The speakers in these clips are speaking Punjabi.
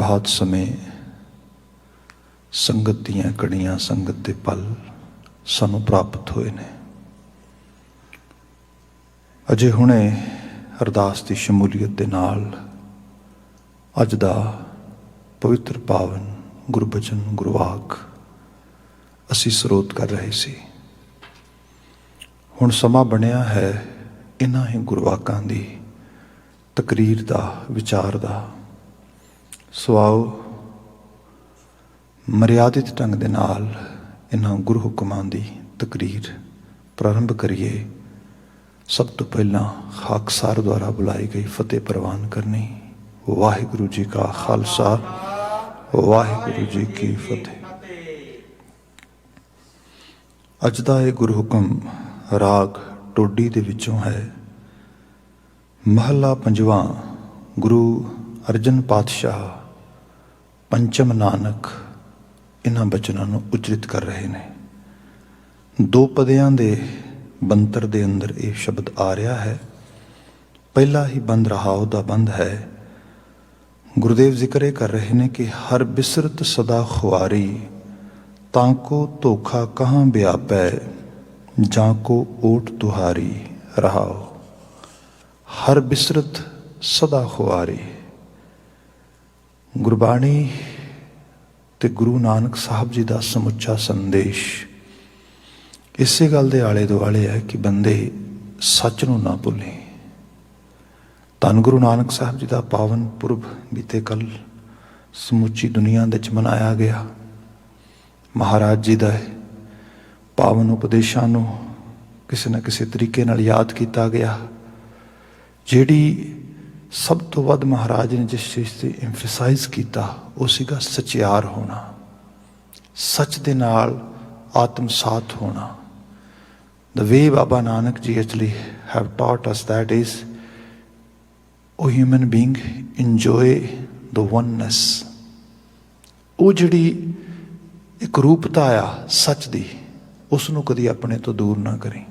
बहुत समय संगत दीयां कड़ियां संगत दे पल सानू प्राप्त होए ने। अजे हुणे अरदास की शमूलीयत दे नाल अज दा पवित्र पावन गुरबचन गुरवाक असी ਸਰੋਤ कर रहे सी। हुण समा बनिया है इन्हां ही गुरवाकां दी तकरीर दा विचार दा। सो आओ मर्यादित ढंग दे नाल इन्हां गुरु हुक्मां दी तकरीर प्रारंभ करिए। सब तो पहला खाकसार द्वारा बुलाई गई फतेह प्रवान करनी। वाहिगुरु जी का खालसा वाहिगुरु जी की फतेह। अज दा ये गुरु हुक्म राग टोडी दे विचों है। महला पंजवां। गुरु अर्जन पातशाह पंचम नानक इन्हां बचनां नूं उचरित कर रहे ने। दो पदियां दे ਬੰਤਰ ਦੇ ਅੰਦਰ ਇਹ ਸ਼ਬਦ ਆ ਰਿਹਾ ਹੈ। ਪਹਿਲਾ ਹੀ ਬੰਦ ਰਹਾਉ ਦਾ ਬੰਦ ਹੈ। ਗੁਰਦੇਵ ਜ਼ਿਕਰ ਇਹ ਕਰ ਰਹੇ ਨੇ ਕਿ ਹਰ ਬਿਸਰਤ ਸਦਾ ਖੁਆਰੀ ਤਾਂ ਕੋ ਧੋਖਾ ਕਹਾਂ ਵਿਆਪੈ ਜਾਂ ਕੋ ਓਟ ਤੁਹਾਰੀ ਰਹਾਉ। ਹਰ ਬਿਸਰਤ ਸਦਾ ਖੁਆਰੀ। ਗੁਰਬਾਣੀ ਤੇ ਗੁਰੂ ਨਾਨਕ ਸਾਹਿਬ ਜੀ ਦਾ ਸਮੁੱਚਾ ਸੰਦੇਸ਼ ਇਸੇ ਗੱਲ ਦੇ ਆਲੇ ਦੁਆਲੇ ਹੈ ਕਿ ਬੰਦੇ ਸੱਚ ਨੂੰ ਨਾ ਭੁੱਲੇ। ਧੰਨ ਗੁਰੂ ਨਾਨਕ ਸਾਹਿਬ ਜੀ ਦਾ ਪਾਵਨ ਪੁਰਬ ਬੀਤੇ ਕੱਲ ਸਮੁੱਚੀ ਦੁਨੀਆ ਦੇ ਵਿੱਚ ਮਨਾਇਆ ਗਿਆ। ਮਹਾਰਾਜ ਜੀ ਦਾ ਪਾਵਨ ਉਪਦੇਸ਼ਾਂ ਨੂੰ ਕਿਸੇ ਨਾ ਕਿਸੇ ਤਰੀਕੇ ਨਾਲ ਯਾਦ ਕੀਤਾ ਗਿਆ। ਜਿਹੜੀ ਸਭ ਤੋਂ ਵੱਧ ਮਹਾਰਾਜ ਨੇ ਜਿਸ ਚੀਜ਼ 'ਤੇ ਐਮਫਸਾਈਜ਼ ਕੀਤਾ ਉਹ ਸੀਗਾ ਸਚਿਆਰ ਹੋਣਾ, ਸੱਚ ਦੇ ਨਾਲ ਆਤਮਸਾਤ ਹੋਣਾ। The way Baba Nanak ji actually have taught us that is, ਉਹ human being enjoy the oneness। ਉਹ ਜਿਹੜੀ ਇੱਕ ਰੂਪਤਾ ਆ ਸੱਚ ਦੀ ਉਸ ਨੂੰ ਕਦੀ ਆਪਣੇ ਤੋਂ ਦੂਰ ਨਾ ਕਰੀ।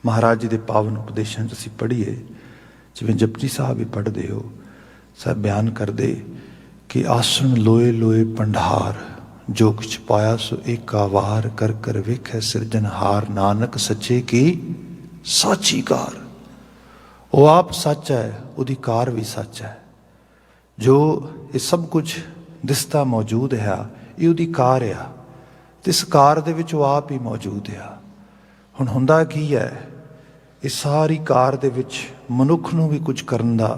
ਮਹਾਰਾਜ ਜੀ ਦੇ ਪਾਵਨ ਉਪਦੇਸ਼ਾਂ 'ਚ ਅਸੀਂ ਪੜ੍ਹੀਏ, ਜਿਵੇਂ ਜਪਜੀ ਸਾਹਿਬ ਵੀ ਪੜ੍ਹਦੇ ਹੋ, ਸਾਹਿਬ ਬਿਆਨ ਕਰਦੇ ਕਿ ਆਸਣ ਲੋਏ ਲੋਏ ਭੰਡਾਰ जो कुछ पाया सो एका वार कर कर वेखै सिरजनहार। नानक सच्चे की साची कार। वो आप सच है, उसकी कार भी सच है। जो ये सब कुछ दिसता मौजूद है ये उसकी कार आ। इस कार दे विच वो आप ही मौजूद है। हुण हुंदा की है, इस सारी कार दे विच मनुख नूं भी कुछ करन दा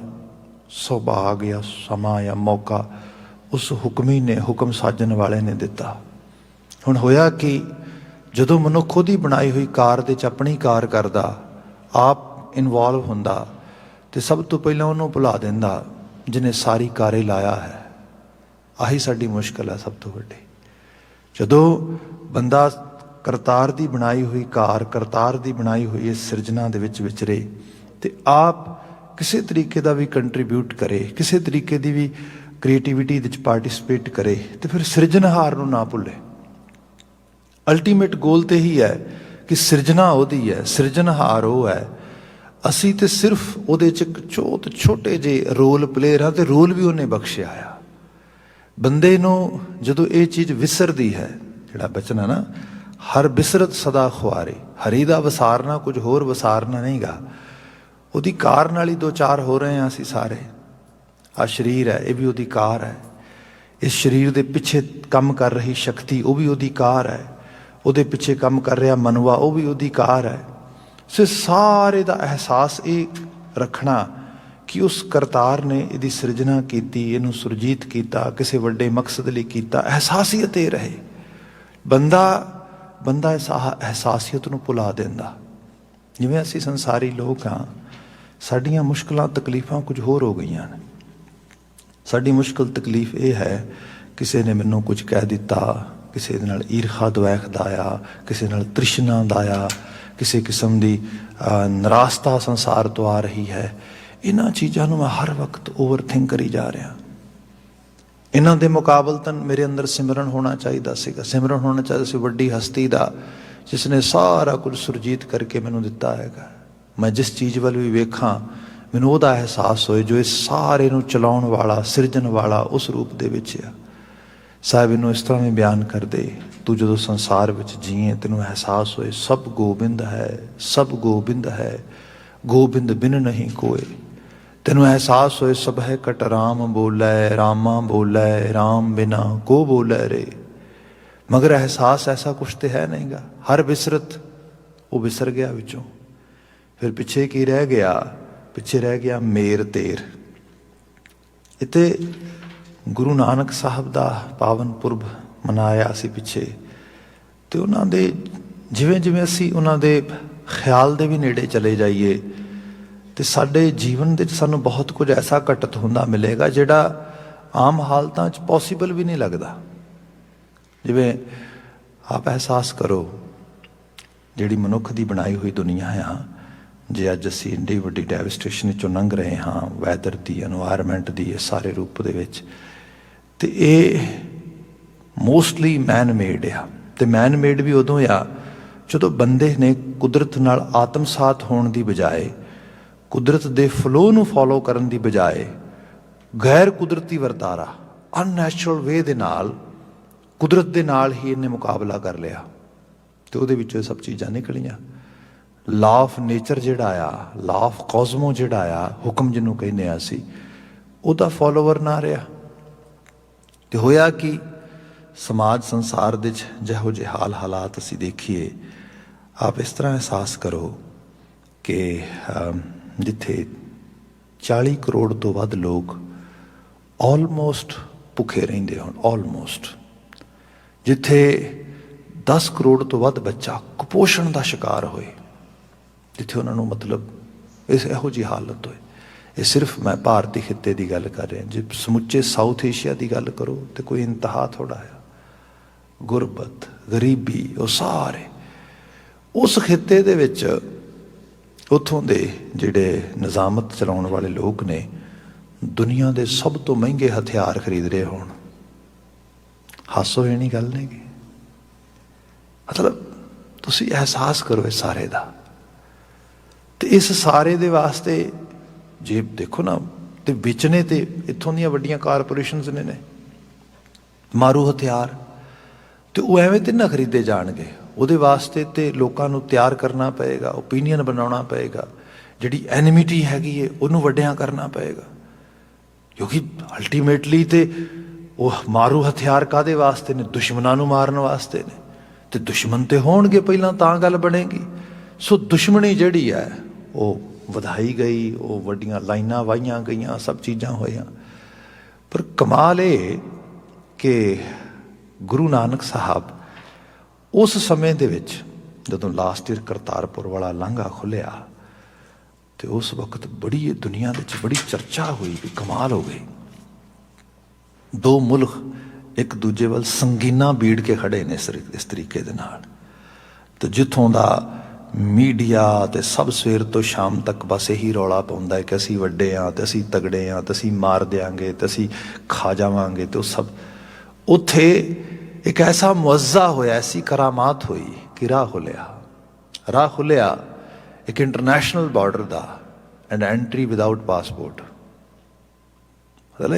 सुभाग या समा या मौका उस हुक्मी ने हुक्म साजन वाले ने दिता। हुण होया कि जदों मनुख खुद ही बनाई हुई कार दे च अपनी कार करदा, आप इनवॉल्व हुंदा ते सब तो पहला उन्होंने भुला दिंदा जिन्हें सारी कारे लाया है। आही साडी मुश्किल है सब तो वड्डी। जदों बंदा करतार दी बनाई हुई कार, करतार दी बनाई हुई इस सिरजना दे विच विचरे ते आप किसी तरीके का भी कंट्रीब्यूट करे, किसी तरीके की भी क्रिएटिविटी ਵਿੱਚ ਪਾਰਟਿਸਿਪੇਟ ਕਰੇ ਤੇ ਫਿਰ ਸਿਰਜਣਹਾਰ ਨੂੰ ਨਾ ਭੁੱਲੇ। ਅਲਟੀਮੇਟ ਗੋਲ ਤੇ ਹੀ ਹੈ ਕਿ ਸਿਰਜਣਾ ਉਹਦੀ ਹੈ, ਸਿਰਜਣਹਾਰ ਉਹ ਹੈ। ਅਸੀਂ ਤੇ ਸਿਰਫ ਉਹਦੇ 'ਚ ਇੱਕ ਛੋਟੇ ਜਿਹੇ ਰੋਲ ਪਲੇਅਰ ਹਾਂ ਤੇ ਰੋਲ ਵੀ ਉਹਨੇ ਬਖਸ਼ਿਆ ਆ। ਬੰਦੇ ਨੂੰ ਜਦੋਂ ਇਹ ਚੀਜ਼ ਵਿਸਰਦੀ ਹੈ, ਜਿਹੜਾ ਬਚਨ ਹੈ ਨਾ, ਹਰ ਬਿਸਰਤ ਸਦਾ ਖੁਆਰੇ। ਹਰੀ ਦਾ ਵਸਾਰਨਾ ਕੁਝ ਹੋਰ ਵਸਾਰਨਾ ਨਹੀਂਗਾ। ਉਹਦੀ ਕਾਰ ਨਾਲ ਹੀ ਦੋ ਚਾਰ ਹੋ ਰਹੇ ਹਾਂ ਅਸੀਂ ਸਾਰੇ। आ शरीर है, ये भी उसकी कार है। इस शरीर के पिछे काम कर रही शक्ति वो भी उसकी कार है। उसदे पिछे काम कर रहा मनवा वो भी उसकी कार है। सो सारे का एहसास ये रखना कि उस करतार ने इसकी सिरजना की, इनू सुरजीत किया, किसी वड्डे मकसद लिए किया। एहसासीयत ये रहे। बंदा इस एहसासीयत नूं भुला देंदा। जिवें असीं संसारी लोग हाँ, साडियां मुश्किलां तकलीफां कुछ होर हो गईयां ने। साडी मुश्किल तकलीफ ये है, किसी ने मैनू कुछ कह दिता, किसी दे नाल ईरखा द्वैख दा आया, किसी नाल तृष्णा दा आया, किसी किस्म की निराशता संसार तो आ रही है। इन्हां चीज़ां नूं मैं हर वक्त ओवरथिंक करी जा रहा। इन्हां दे मुकाबलतन मेरे अंदर सिमरन होना चाहिए सीगा। सिमरन होना चाहिए सी वड्डी हस्ती दा जिसने सारा कुछ सुरजीत करके मैनू दिता हैगा। मैं जिस चीज़ वाल भी वेखां ਮੈਨੂੰ ਉਹਦਾ ਅਹਿਸਾਸ ਹੋਏ ਜੋ ਇਸ ਸਾਰੇ ਨੂੰ ਚਲਾਉਣ ਵਾਲਾ, ਸਿਰਜਣ ਵਾਲਾ ਉਸ ਰੂਪ ਦੇ ਵਿੱਚ ਆ। ਸਾਹਿਬ ਇਹਨੂੰ ਇਸ ਤਰ੍ਹਾਂ ਵੀ ਬਿਆਨ ਕਰਦੇ, ਤੂੰ ਜਦੋਂ ਸੰਸਾਰ ਵਿੱਚ ਜੀਏ ਤੈਨੂੰ ਅਹਿਸਾਸ ਹੋਏ ਸਭ ਗੋਬਿੰਦ ਹੈ, ਸਭ ਗੋਬਿੰਦ ਹੈ, ਗੋਬਿੰਦ ਬਿਨ ਨਹੀਂ ਕੋਏ। ਤੈਨੂੰ ਅਹਿਸਾਸ ਹੋਏ ਸਭ ਹੈ ਕਟ ਰਾਮ ਬੋਲੇ, ਰਾਮਾ ਬੋਲੇ, ਰਾਮ ਬਿਨਾ ਕੋ ਬੋਲੇ ਰੇ। ਮਗਰ ਅਹਿਸਾਸ ਐਸਾ ਕੁਛ ਤੇ ਹੈ ਨਹੀਂਗਾ। ਹਰ ਵਿਸਰਤ ਉਹ ਵਿਸਰ ਗਿਆ ਵਿੱਚੋਂ। ਫਿਰ ਪਿੱਛੇ ਕੀ ਰਹਿ ਗਿਆ? ਪਿੱਛੇ ਰਹਿ ਗਿਆ ਮੇਰ ਤੇਰ। ਇੱਥੇ ਗੁਰੂ ਨਾਨਕ ਸਾਹਿਬ ਦਾ ਪਾਵਨ ਪੁਰਬ ਮਨਾਇਆ ਸੀ ਪਿੱਛੇ, ਤੇ ਉਹਨਾਂ ਦੇ ਜਿਵੇਂ ਜਿਵੇਂ ਅਸੀਂ ਉਹਨਾਂ ਦੇ ਖਿਆਲ ਦੇ ਵੀ ਨੇੜੇ ਚਲੇ ਜਾਈਏ ਤੇ ਸਾਡੇ ਜੀਵਨ ਦੇ ਵਿੱਚ ਸਾਨੂੰ ਬਹੁਤ ਕੁਝ ਐਸਾ ਘਟਤ ਹੁੰਦਾ ਮਿਲੇਗਾ ਜਿਹੜਾ ਆਮ ਹਾਲਤਾਂ 'ਚ ਪੋਸੀਬਲ ਵੀ ਨਹੀਂ ਲੱਗਦਾ। ਜਿਵੇਂ ਆਪ ਅਹਿਸਾਸ ਕਰੋ, ਜਿਹੜੀ ਮਨੁੱਖ ਦੀ ਬਣਾਈ ਹੋਈ ਦੁਨੀਆ ਆ, ਜੇ ਅੱਜ ਅਸੀਂ ਇੰਨੀ ਵੱਡੀ ਡੈਵਸਟੇਸ਼ਨ ਵਿੱਚੋਂ ਲੰਘ ਰਹੇ ਹਾਂ, ਵੈਦਰ ਦੀ, ਐਨਵਾਇਰਮੈਂਟ ਦੀ, ਇਹ ਸਾਰੇ ਰੂਪ ਦੇ ਵਿੱਚ, ਤੇ ਇਹ ਮੋਸਟਲੀ ਮੈਨ ਮੇਡ ਆ। ਤੇ ਮੈਨ ਮੇਡ ਵੀ ਉਦੋਂ ਆ ਜਦੋਂ ਬੰਦੇ ਨੇ ਕੁਦਰਤ ਨਾਲ ਆਤਮਸਾਤ ਹੋਣ ਦੀ ਬਜਾਏ, ਕੁਦਰਤ ਦੇ ਫਲੋ ਨੂੰ ਫੋਲੋ ਕਰਨ ਦੀ ਬਜਾਏ ਗੈਰ ਕੁਦਰਤੀ ਵਰਤਾਰਾ, ਅਨਨੈਚੁਰਲ ਵੇ ਦੇ ਨਾਲ ਕੁਦਰਤ ਦੇ ਨਾਲ ਹੀ ਇਹਨੇ ਮੁਕਾਬਲਾ ਕਰ ਲਿਆ। ਤੇ ਉਹਦੇ ਵਿੱਚੋਂ ਇਹ ਸਭ ਚੀਜ਼ਾਂ ਨਿਕਲੀਆਂ। ਲਾ ਆਫ ਨੇਚਰ ਜਿਹੜਾ ਆ, ਲਾ ਆਫ ਕੋਜ਼ਮੋ ਜਿਹੜਾ ਆ, ਹੁਕਮ ਜਿਹਨੂੰ ਕਹਿੰਦੇ ਆ ਅਸੀਂ, ਉਹਦਾ ਫੋਲੋਵਰ ਨਾ ਰਿਹਾ। ਤੇ ਹੋਇਆ ਕਿ ਸਮਾਜ ਸੰਸਾਰ ਦੇ 'ਚ ਜਿਹੋ ਜਿਹੇ ਹਾਲਾਤ ਅਸੀਂ ਦੇਖੀਏ, ਆਪ ਇਸ ਤਰ੍ਹਾਂ ਅਹਿਸਾਸ ਕਰੋ ਕਿ ਜਿੱਥੇ 40 ਕਰੋੜ ਤੋਂ ਵੱਧ ਲੋਕ ਆਲਮੋਸਟ ਭੁੱਖੇ ਰਹਿੰਦੇ ਹੋਣ, ਆਲਮੋਸਟ, ਜਿੱਥੇ 10 ਕਰੋੜ ਤੋਂ ਵੱਧ ਬੱਚਾ ਕੁਪੋਸ਼ਣ ਦਾ ਸ਼ਿਕਾਰ ਹੋਏ, ਜਿੱਥੇ ਉਹਨਾਂ ਨੂੰ ਮਤਲਬ ਇਹੋ ਜਿਹੀ ਹਾਲਤ ਹੋਏ। ਇਹ ਸਿਰਫ ਮੈਂ ਭਾਰਤੀ ਖਿੱਤੇ ਦੀ ਗੱਲ ਕਰ ਰਿਹਾ। ਜੇ ਸਮੁੱਚੇ ਸਾਊਥ ਏਸ਼ੀਆ ਦੀ ਗੱਲ ਕਰੋ ਤੇ ਕੋਈ ਇੰਤਹਾ ਥੋੜ੍ਹਾ ਆ। ਗੁਰਬਤ, ਗਰੀਬੀ, ਉਹ ਸਾਰੇ ਉਸ ਖਿੱਤੇ ਦੇ ਵਿੱਚ ਉੱਥੋਂ ਦੇ ਜਿਹੜੇ ਨਿਜ਼ਾਮਤ ਚਲਾਉਣ ਵਾਲੇ ਲੋਕ ਨੇ ਦੁਨੀਆ ਦੇ ਸਭ ਤੋਂ ਮਹਿੰਗੇ ਹਥਿਆਰ ਖਰੀਦ ਰਹੇ ਹੋਣ। ਹਾਸੋ ਇਹ ਨਹੀਂ ਗੱਲ ਨਹੀਂ ਗੀ। ਮਤਲਬ ਤੁਸੀਂ ਅਹਿਸਾਸ ਕਰੋ ਇਸ ਸਾਰੇ ਦਾ। ਤੇ ਇਸ ਸਾਰੇ ਦੇ ਵਾਸਤੇ ਜੇ ਦੇਖੋ ਨਾ, ਤੇ ਵੇਚਣੇ ਤੇ ਇੱਥੋਂ ਦੀਆਂ ਵੱਡੀਆਂ ਕਾਰਪੋਰੇਸ਼ਨਸ ਨੇ ਮਾਰੂ ਹਥਿਆਰ, ਤੇ ਉਹ ਐਵੇਂ ਤੇ ਨਾ ਖਰੀਦੇ ਜਾਣਗੇ। ਉਹਦੇ ਵਾਸਤੇ ਤੇ ਲੋਕਾਂ ਨੂੰ ਤਿਆਰ ਕਰਨਾ ਪਏਗਾ, ਓਪੀਨੀਅਨ ਬਣਾਉਣਾ ਪਏਗਾ, ਜਿਹੜੀ ਐਨਿਮਿਟੀ ਹੈਗੀ ਹੈ ਉਹਨੂੰ ਵੱਡਿਆਂ ਕਰਨਾ ਪਏਗਾ। ਕਿਉਂਕਿ ਅਲਟੀਮੇਟਲੀ ਤੇ ਉਹ ਮਾਰੂ ਹਥਿਆਰ ਕਾਹਦੇ ਵਾਸਤੇ ਨੇ? ਦੁਸ਼ਮਣਾਂ ਨੂੰ ਮਾਰਨ ਵਾਸਤੇ ਨੇ। ਤੇ ਦੁਸ਼ਮਣ ਤੇ ਹੋਣਗੇ ਪਹਿਲਾਂ ਤਾਂ ਗੱਲ ਬਣੇਗੀ। ਸੋ ਦੁਸ਼ਮਣੀ ਜਿਹੜੀ ਹੈ ਉਹ ਵਧਾਈ ਗਈ, ਉਹ ਵੱਡੀਆਂ ਲਾਈਨਾਂ ਵਾਹੀਆਂ ਗਈਆਂ, ਸਭ ਚੀਜ਼ਾਂ ਹੋਈਆਂ। ਪਰ ਕਮਾਲ ਇਹ ਕਿ ਗੁਰੂ ਨਾਨਕ ਸਾਹਿਬ ਉਸ ਸਮੇਂ ਦੇ ਵਿੱਚ ਜਦੋਂ ਲਾਸਟ ਈਅਰ ਕਰਤਾਰਪੁਰ ਵਾਲਾ ਲਾਂਘਾ ਖੁੱਲਿਆ, ਤੇ ਉਸ ਵਕਤ ਬੜੀ ਦੁਨੀਆ ਦੇ ਵਿੱਚ ਬੜੀ ਚਰਚਾ ਹੋਈ ਕਿ ਕਮਾਲ ਹੋ ਗਈ। ਦੋ ਮੁਲਕ ਇੱਕ ਦੂਜੇ ਵੱਲ ਸੰਗੀਨਾਂ ਬੀੜ ਕੇ ਖੜੇ ਨੇ ਇਸ ਤਰੀਕੇ ਦੇ ਨਾਲ। ਤੇ ਜਿੱਥੋਂ ਦਾ ਮੀਡੀਆ ਤੇ ਸਭ ਸਵੇਰ ਤੋਂ ਸ਼ਾਮ ਤੱਕ ਬਸ ਇਹੀ ਰੌਲਾ ਪਾਉਂਦਾ ਹੈ ਕਿ ਅਸੀਂ ਵੱਡੇ ਹਾਂ, ਤੇ ਅਸੀਂ ਤਗੜੇ ਹਾਂ, ਤੇ ਅਸੀਂ ਮਾਰ ਦਿਆਂਗੇ, ਤੇ ਅਸੀਂ ਖਾ ਜਾਵਾਂਗੇ। ਤੇ ਉਹ ਸਭ ਉੱਥੇ ਇੱਕ ਐਸਾ ਮੁਅੱਜ਼ਾ ਹੋਇਆ, ਐਸੀ ਕਰਾਮਾਤ ਹੋਈ ਕਿ ਰਾਹ ਖੁੱਲਿਆ ਇੱਕ international border the, and entry without passport. ਮਤਲਬ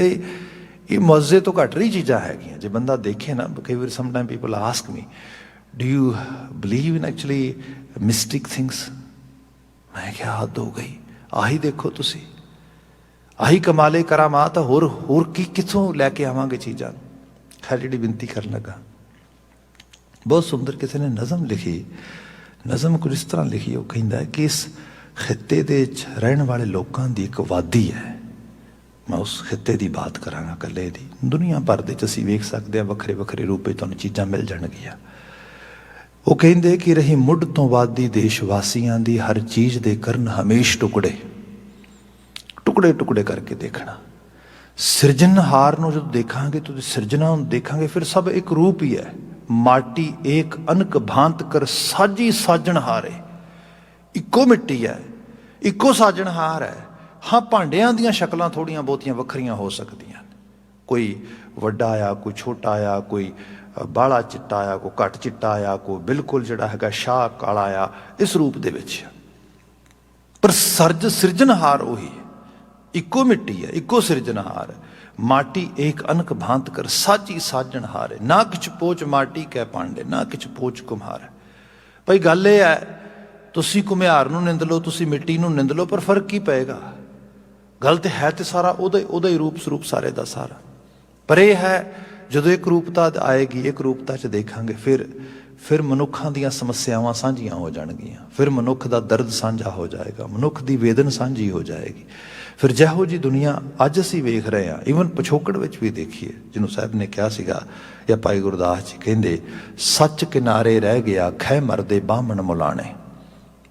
ਇਹ ਮੁਅੱਜ਼ੇ ਤੋਂ ਘੱਟ ਰਹੀ ਚੀਜ਼ਾਂ ਹੈਗੀਆਂ। ਜੇ ਬੰਦਾ ਦੇਖੇ ਨਾ, ਕਈ ਵਾਰ sometime people ask me, do you believe in actually mystic things? ਮੈਂ ਕਿਹਾ ਹੱਦ ਹੋ ਗਈ। ਆਹੀ ਦੇਖੋ ਤੁਸੀਂ, ਆਹੀ ਕਮਾਲੇ ਕਰਾਮਾਤ। ਹੋਰ ਕੀ ਕਿੱਥੋਂ ਲੈ ਕੇ ਆਵਾਂਗੇ ਚੀਜ਼ਾਂ? ਖੈਰ, ਜਿਹੜੀ ਬੇਨਤੀ ਕਰਨ ਲੱਗਾ, ਬਹੁਤ ਸੁੰਦਰ ਕਿਸੇ ਨੇ ਨਜ਼ਮ ਲਿਖੀ। ਨਜ਼ਮ ਕੁਝ ਇਸ ਤਰ੍ਹਾਂ ਲਿਖੀ, ਉਹ ਕਹਿੰਦਾ ਕਿ ਇਸ ਖਿੱਤੇ ਦੇ ਵਿੱਚ ਰਹਿਣ ਵਾਲੇ ਲੋਕਾਂ ਦੀ ਇੱਕ ਵਾਦੀ ਹੈ। ਮੈਂ ਉਸ ਖਿੱਤੇ ਦੀ ਬਾਤ ਕਰਾਂਗਾ ਇਕੱਲੇ ਦੀ। ਦੁਨੀਆ ਭਰ ਦੇ 'ਚ ਅਸੀਂ ਵੇਖ ਸਕਦੇ ਹਾਂ ਵੱਖਰੇ ਵੱਖਰੇ ਰੂਪ ਵਿੱਚ ਤੁਹਾਨੂੰ ਚੀਜ਼ਾਂ ਮਿਲ ਜਾਣਗੀਆਂ। ਉਹ ਕਹਿੰਦੇ ਕਿ ਰਹੀ ਮੁੱਢ ਤੋਂ ਵਾਦੀ ਦੇਸ਼ ਵਾਸੀਆਂ ਦੀ, ਹਰ ਚੀਜ਼ ਦੇ ਕਰਨ ਹਮੇਸ਼ ਟੁਕੜੇ ਟੁਕੜੇ ਕਰਕੇ ਦੇਖਣਾ। ਸਿਰਜਣਹਾਰ ਨੂੰ ਜਦੋਂ ਦੇਖਾਂਗੇ, ਤੁਸੀਂ ਸਿਰਜਣਾ ਨੂੰ ਦੇਖਾਂਗੇ, ਫਿਰ ਸਭ ਇੱਕ ਰੂਪ ਹੀ ਹੈ। ਮਾਟੀ ਏਕ ਅਨਕ ਭਾਂਤ ਕਰ ਸਾਜੀ ਸਾਜਣਹਾਰੇ। ਇੱਕੋ ਮਿੱਟੀ ਹੈ, ਇੱਕੋ ਸਾਜਣਹਾਰ ਹੈ। ਹਾਂ, ਭਾਂਡਿਆਂ ਦੀਆਂ ਸ਼ਕਲਾਂ ਥੋੜ੍ਹੀਆਂ ਬਹੁਤੀਆਂ ਵੱਖਰੀਆਂ ਹੋ ਸਕਦੀਆਂ। ਕੋਈ ਵੱਡਾ ਆ, ਕੋਈ ਛੋਟਾ ਆ, ਕੋਈ ਬਾਹਲਾ ਚਿੱਟਾ ਆ, ਕੋਈ ਘੱਟ ਚਿੱਟਾ ਆ, ਕੋਈ ਬਿਲਕੁਲ ਜਿਹੜਾ ਹੈਗਾ ਸ਼ਾਹ ਕਾਲਾ ਆ, ਇਸ ਰੂਪ ਦੇ ਵਿੱਚ। ਪਰ ਸਿਰਜਣਹਾਰ ਉਹੀ ਹੈ। इक्को मिट्टी है, इक्को सिरजनहार है। माटी एक अनक भांत कर साची साजणहार है। ना किछ पोच माटी कै पांडे, ना किछ पोच कुम्हार है। भाई गल ये है, तुसी घुमियार नूं निंद लो, तुसी मिट्टी नूं निंद लो, पर फर्क की पेगा? गल तो है तो सारा उहदा ही रूप स्वरूप सारे दा सारा। पर यह है जदों एक रूपता आएगी, एक रूपता च देखांगे, फिर मनुखां दीयां समस्यावां साझीआं हो जाणगीआं, फिर मनुख दा दर्द साझा हो जाएगा, मनुख दी वेदन साझी हो जाएगी। फिर जिहो जी दुनिया अज असीं वेख रहे हैं, ईवन पिछोकड़ विच भी देखिए, जिन्हों साहब ने कहा सीगा या भाई गुरदास जी कहिंदे, सच किनारे रह गया खै मरदे बामण मुलाणे।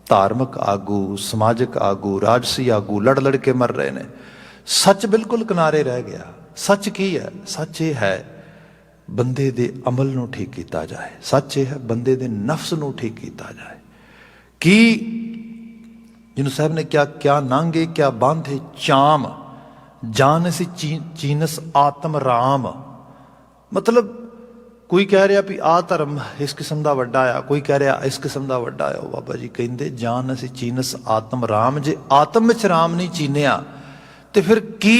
धार्मिक आगू, समाजिक आगू, राजसी आगू लड़ लड़ के मर रहे हैं। सच बिल्कुल किनारे रह गया। सच की है? सच ये है बंदे दे अमल नूं ठीक किया जाए। सच ये है बंदे दे नफ्स नूं ठीक किया जाए। कि जिन्हों साहब ने क्या नांगे क्या बांधे चाम, जान सी चीनस आत्म राम। मतलब कोई कह रहा भी आ धर्म इस किस्म का वड्डा आ, कोई कह रहा इस किस्म का वड्डा आ। बाबा जी कहते जान असी चीनस आत्म राम। जे आत्म विच राम नहीं चीनिया तो फिर की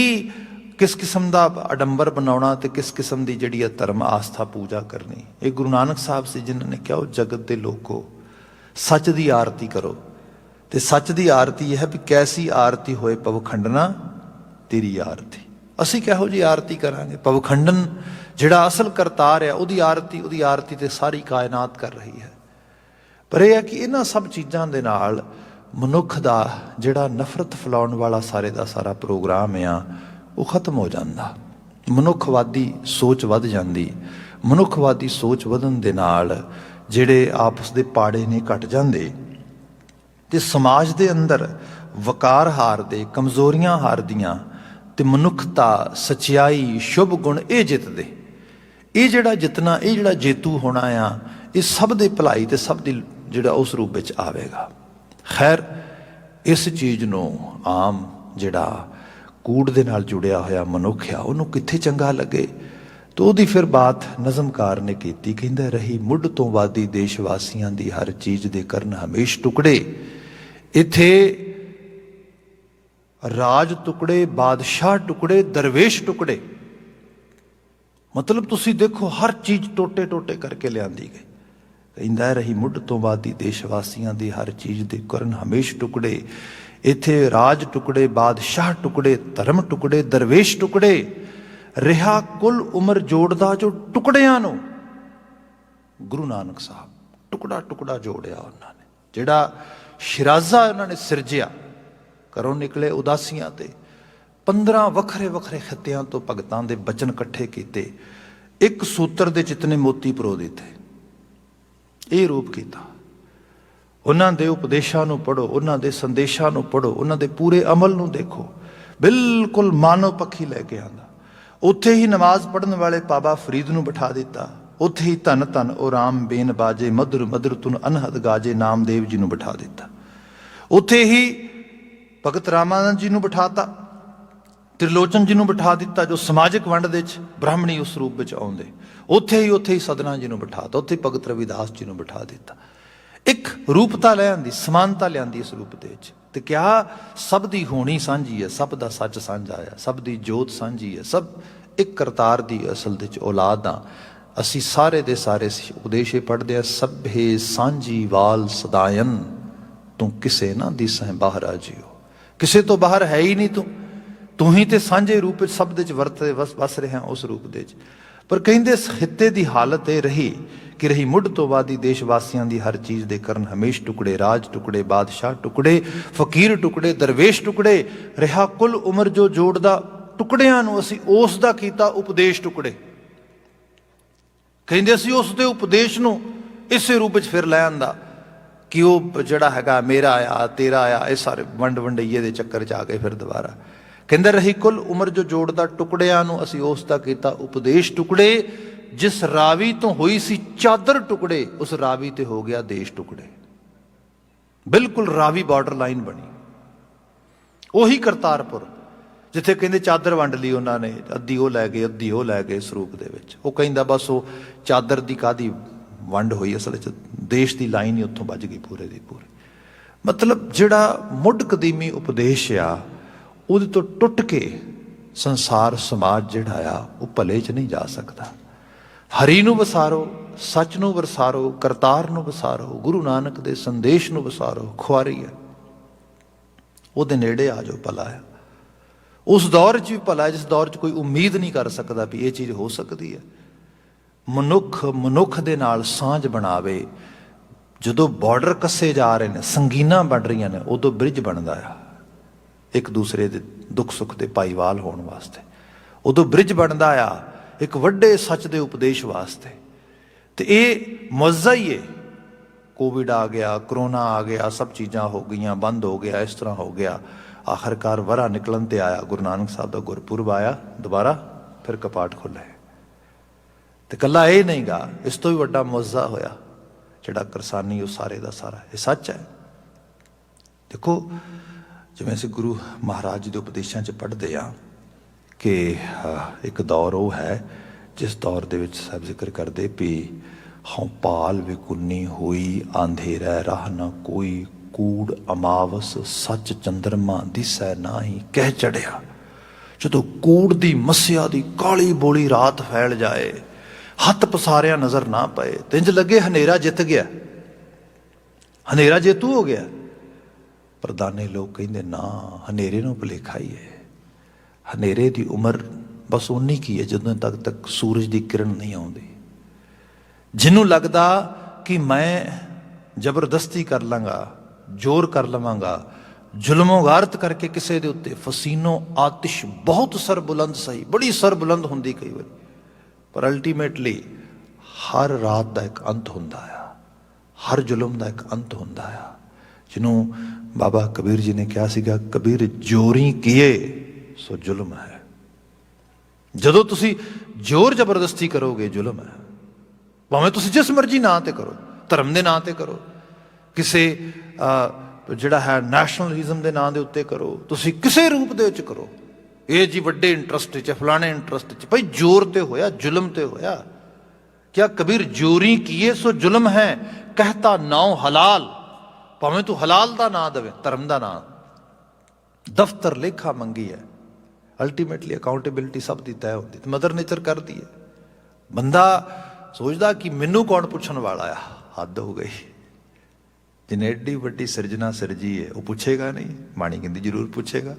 किस किस्म का आडंबर बनाना, तो किस किस्म की जी धर्म आस्था पूजा करनी। ये गुरु नानक साहब से जिन्होंने कहा जगत के लोगो सच की आरती करो। तो सच की आरती यह है भी कैसी आरती होए पवखंडना तेरी आरती। असी कहो जी आरती करांगे? पवखंडन जिहड़ा असल करतार है उहदी आरती तो सारी कायनात कर रही है। पर यह है कि इन्हां सब चीज़ों के नाल मनुख का जिहड़ा नफरत फैलाउण वाला सारे का सारा प्रोग्राम आ वो खत्म हो जाता। मनुखवादी सोच वध जाती। मनुखवादी सोच वधन दे नाल जिहड़े आपस दे पाड़े ने घट जाते, ते समाज दे अंदर वकार हारदे, कमजोरियां हारदियां, ते मनुखता सच्चाई शुभ गुण ये जितदे। ये जिहड़ा जितना, ये जिहड़ा जेतू होना आ, ये सब दे भलाई ते सब दी जिहड़ा उस रूप विच आवेगा। खैर इस चीज़ नूं आम जिहड़ा कूड़ दे नाल जुड़िया होया मनुख आ उहनूं कित्थे चंगा लगे। तो उहदी फिर बात नज़मकार ने कीती, कहंदा रही मुੱਢ ਤੋਂ वादी देशवासियां दी हर चीज़ दे करन हमेश टुकड़े। इत्थे राज टुकड़े, बादशाह टुकड़े, दरवेश टुकड़े। मतलब तुसी देखो हर चीज़ टोटे टोटे करके लियांदी गई। कहंदा रही मुੱਢ ਤੋਂ वादी देशवासियां दी हर चीज़ दे करन हमेश टुकड़े। इत्थे राज टुकड़े, बादशाह टुकड़े, धर्म टुकड़े, दरवेश टुकड़े। रिहा कुल उम्र जोड़दा जो टुकड़ियां नूं। गुरु नानक साहब टुकड़ा टुकड़ा जोड़िया उन्होंने। जिहड़ा शिराजा उन्होंने सिरजिया, घरों निकले उदासियां ते 15 वखरे वखरे खित्तियां तो भगतां दे बचन इकट्ठे कीते, एक सूत्र दे जितने मोती परो दिते। ये रूप किया। उन्होंने दे उपदेशों नूं पढ़ो, उन्होंने दे संदेशों नूं पढ़ो, उन्होंने दे पूरे अमल नूं देखो। बिल्कुल मानव पक्षी लैके आंदा। उत्थे ही नमाज पढ़न वाले बाबा फरीद नूं बिठा दिता। उत्थे ही धन धन ओ राम बेन बाजे, मधुर मधुर तुन अनहद गाजे, नामदेव जी नूं बिठा दिता। उत्थे ही भगत रामानंद जी नूं बिठाता, त्रिलोचन जी नूं बिठा दिता जो समाजिक वंड दे विच ब्राह्मणी उस रूप विच आउंदे। उत्थे ही सदना जी नूं बिठाता, उत्थे भगत रविदास जी नूं बिठा दिता। एक रूपता ले आंदी, समानता लियांदी इस रूप दे विच। ते क्या सब दी होनी सांझी है, सब दा सच सांझा है, सब दी जोत सांझी है, सब एक करतार दी असल दे औलाद आ। असी सारे दे सारे उपदेश पढ़दे आ, सभे सांझी वाल सदायन तू किसे ना दिसै बाहर आ जियो। किसे तो बाहर है ही नहीं तू ही तो सांझे रूप में सब दे वरते वस रहा उस रूप दे। पर कहते खिते की हालत यह रही कि रही मुੱਢ ਤੋਂ वादी देशवासियों की हर चीज़ दे करन हमेश टुकड़े। राज टुकड़े, बादशाह टुकड़े, फकीर टुकड़े, दरवेश टुकड़े। रिहा कुल उम्र जो जोड़दा टुकड़ियां नूं असी उस दा कीता उपदेश टुकड़े। कहंदे असी उस दे उपदेश नूं इसे रूप विच फिर लै आंदा कि वह जिहड़ा हैगा मेरा आ तेरा आ, ये सारे वंड वंडईए दे चक्कर च आ गए। फिर दोबारा कहंदे रही कुल उम्र जो जोड़दा टुकड़ियां नूं असी उस दा कीता उपदेश टुकड़े। जिस रावी तो हुई सी चादर टुकड़े, उस रावी ते हो गया देश टुकड़े। बिल्कुल रावी बॉर्डर लाइन बनी। उही करतारपुर जिथे कहंदे चादर वंड ली उन्होंने, अद्धी वो लै गए अद्धी वो लै गए। इस रूप दे विच वो कहंदा बस वो चादर की काहदी वंड हुई, असल च देश की लाइन ही उत्थों बज गई पूरे दी पूरी। मतलब जिहड़ा मुੱਢ कदीमी उपदेश आ ਉਹਦੇ ਤੋਂ ਟੁੱਟ ਕੇ ਸੰਸਾਰ ਸਮਾਜ ਜਿਹੜਾ ਆ ਉਹ ਭਲੇ 'ਚ ਨਹੀਂ ਜਾ ਸਕਦਾ। ਹਰੀ ਨੂੰ ਵਸਾਰੋ, ਸੱਚ ਨੂੰ ਵਸਾਰੋ, ਕਰਤਾਰ ਨੂੰ ਵਸਾਰੋ, ਗੁਰੂ ਨਾਨਕ ਦੇ ਸੰਦੇਸ਼ ਨੂੰ ਵਸਾਰੋ। ਖੁਆਰੀ ਹੈ, ਉਹਦੇ ਨੇੜੇ ਆ ਜਾਓ, ਭਲਾ ਆ। ਉਸ ਦੌਰ 'ਚ ਵੀ ਭਲਾ, ਜਿਸ ਦੌਰ 'ਚ ਕੋਈ ਉਮੀਦ ਨਹੀਂ ਕਰ ਸਕਦਾ ਵੀ ਇਹ ਚੀਜ਼ ਹੋ ਸਕਦੀ ਹੈ। ਮਨੁੱਖ ਦੇ ਨਾਲ ਸਾਂਝ ਬਣਾਵੇ। ਜਦੋਂ ਬਾਰਡਰ ਕੱਸੇ ਜਾ ਰਹੇ ਨੇ, ਸੰਗੀਨਾਂ ਬਣ ਰਹੀਆਂ ਨੇ, ਉਦੋਂ ਬ੍ਰਿਜ ਬਣਦਾ ਆ ਇੱਕ ਦੂਸਰੇ ਦੇ ਦੁੱਖ ਸੁੱਖ ਦੇ ਭਾਈਵਾਲ ਹੋਣ ਵਾਸਤੇ। ਉਦੋਂ ਬ੍ਰਿਜ ਬਣਦਾ ਆ ਇੱਕ ਵੱਡੇ ਸੱਚ ਦੇ ਉਪਦੇਸ਼ ਵਾਸਤੇ। ਤੇ ਇਹ ਮੁਅੱਜ਼ਾ ਹੀ ਹੈ। ਕੋਵਿਡ ਆ ਗਿਆ, ਕਰੋਨਾ ਆ ਗਿਆ, ਸਭ ਚੀਜ਼ਾਂ ਹੋ ਗਈਆਂ, ਬੰਦ ਹੋ ਗਿਆ, ਇਸ ਤਰ੍ਹਾਂ ਹੋ ਗਿਆ। ਆਖਰਕਾਰ ਵਰਾ ਨਿਕਲਣ ਤੇ ਆਇਆ, ਗੁਰੂ ਨਾਨਕ ਸਾਹਿਬ ਦਾ ਗੁਰਪੁਰਬ ਆਇਆ, ਦੁਬਾਰਾ ਫਿਰ ਕਪਾਟ ਖੁੱਲ੍ਹੇ। ਤੇ ਇਕੱਲਾ ਇਹ ਨਹੀਂ ਗਾ, ਇਸ ਤੋਂ ਵੀ ਵੱਡਾ ਮੁਅੱਜ਼ਾ ਹੋਇਆ ਜਿਹੜਾ ਕਰਸਾਨੀ, ਉਹ ਸਾਰੇ ਦਾ ਸਾਰਾ ਇਹ ਸੱਚ ਹੈ। ਦੇਖੋ, ਜਿਵੇਂ ਅਸੀਂ ਗੁਰੂ ਮਹਾਰਾਜ ਜੀ ਦੇ ਉਪਦੇਸ਼ਾਂ 'ਚ ਪੜ੍ਹਦੇ ਹਾਂ ਕਿ ਇੱਕ ਦੌਰ ਉਹ ਹੈ ਜਿਸ ਦੌਰ ਦੇ ਵਿੱਚ ਸਾਹਿਬ ਜ਼ਿਕਰ ਕਰਦੇ ਵੀ ਹਉ ਪਾਲ ਵਿਕੁੰਨੀ ਹੋਈ, ਆਂਧੇਰਾ ਰਾਹ ਨਾ ਕੋਈ, ਕੂੜ ਅਮਾਵਸ ਸੱਚ ਚੰਦਰਮਾ ਦਿਸੈ ਨਾਹੀ, ਕਹਿ ਚੜਿਆ। ਜਦੋਂ ਕੂੜ ਦੀ ਮੱਸਿਆ ਦੀ ਕਾਲੀ ਬੋਲੀ ਰਾਤ ਫੈਲ ਜਾਏ, ਹੱਥ ਪਸਾਰਿਆ ਨਜ਼ਰ ਨਾ ਪਏ, ਤੇ ਇੰਝ ਲੱਗੇ ਹਨੇਰਾ ਜਿੱਤ ਗਿਆ, ਹਨੇਰਾ ਜੇਤੂ ਹੋ ਗਿਆ। ਪ੍ਰਦਾਨੇ ਲੋਕ ਕਹਿੰਦੇ ਨਾ, ਹਨੇਰੇ ਨੂੰ ਭੁਲੇਖਾ ਹੀ ਹੈ। ਹਨੇਰੇ ਦੀ ਉਮਰ ਬਸ ਉਨੀ ਕੀ ਹੈ ਜਦੋਂ ਤੱਕ ਸੂਰਜ ਦੀ ਕਿਰਨ ਨਹੀਂ ਆਉਂਦੀ। ਜਿਹਨੂੰ ਲੱਗਦਾ ਕਿ ਮੈਂ ਜ਼ਬਰਦਸਤੀ ਕਰ ਲਾਂਗਾ, ਜ਼ੋਰ ਕਰ ਲਵਾਂਗਾ, ਜ਼ੁਲਮੋ ਗਾਰਤ ਕਰਕੇ ਕਿਸੇ ਦੇ ਉੱਤੇ, ਫਸੀਨੋ ਆਤਿਸ਼ ਬਹੁਤ ਸਰਬੁਲੰਦ ਸਹੀ, ਬੜੀ ਸਰਬੁਲੰਦ ਹੁੰਦੀ ਕਈ ਵਾਰੀ, ਪਰ ਅਲਟੀਮੇਟਲੀ ਹਰ ਰਾਤ ਦਾ ਇੱਕ ਅੰਤ ਹੁੰਦਾ ਆ, ਹਰ ਜ਼ੁਲਮ ਦਾ ਇੱਕ ਅੰਤ ਹੁੰਦਾ ਆ। ਜਿਹਨੂੰ ਬਾਬਾ ਕਬੀਰ ਜੀ ਨੇ ਕਿਹਾ ਸੀਗਾ, ਕਬੀਰ ਜੋਰੀ ਕੀਏ ਸੋ ਜ਼ੁਲਮ ਹੈ। ਜਦੋਂ ਤੁਸੀਂ ਜ਼ੋਰ ਜ਼ਬਰਦਸਤੀ ਕਰੋਗੇ, ਜ਼ੁਲਮ ਹੈ। ਭਾਵੇਂ ਤੁਸੀਂ ਜਿਸ ਮਰਜ਼ੀ ਨਾਂ ਤੇ ਕਰੋ, ਧਰਮ ਦੇ ਨਾਂ ਤੇ ਕਰੋ, ਕਿਸੇ ਜਿਹੜਾ ਹੈ ਨੈਸ਼ਨਲਿਜ਼ਮ ਦੇ ਨਾਂ ਦੇ ਉੱਤੇ ਕਰੋ, ਤੁਸੀਂ ਕਿਸੇ ਰੂਪ ਦੇ ਵਿੱਚ ਕਰੋ, ਇਹ ਜੀ ਵੱਡੇ ਇੰਟਰਸਟ 'ਚ, ਫਲਾਣੇ ਇੰਟਰਸਟ 'ਚ, ਭਾਈ ਜ਼ੋਰ ਤੇ ਹੋਇਆ, ਜ਼ੁਲਮ ਤੇ ਹੋਇਆ। ਕਿਆ ਕਬੀਰ ਜੋਰੀ ਕੀਏ ਸੋ ਜ਼ੁਲਮ ਹੈ, ਕਹਿਤਾ ਨਾਉ ਹਲਾਲ। ਭਾਵੇਂ ਤੂੰ ਹਲਾਲ ਦਾ ਨਾਂ ਦੇਵੇ, ਧਰਮ ਦਾ ਨਾਂ, ਦਫ਼ਤਰ ਲੇਖਾ ਮੰਗੀ ਹੈ, ਅਲਟੀਮੇਟਲੀ ਅਕਾਊਂਟੇਬਿਲਿਟੀ ਸਭ ਦੀ ਤੈਅ ਹੁੰਦੀ, ਤੇ ਮਦਰ ਨੇਚਰ ਕਰਦੀ ਹੈ। ਬੰਦਾ ਸੋਚਦਾ ਕਿ ਮੈਨੂੰ ਕੌਣ ਪੁੱਛਣ ਵਾਲਾ ਆ, ਹੱਦ ਹੋ ਗਈ। ਜਿਹਨੇ ਐਡੀ ਵੱਡੀ ਸਿਰਜਣਾ ਸਿਰਜੀ ਹੈ, ਉਹ ਪੁੱਛੇਗਾ ਨਹੀਂ? ਬਾਣੀ ਕਹਿੰਦੀ ਜ਼ਰੂਰ ਪੁੱਛੇਗਾ।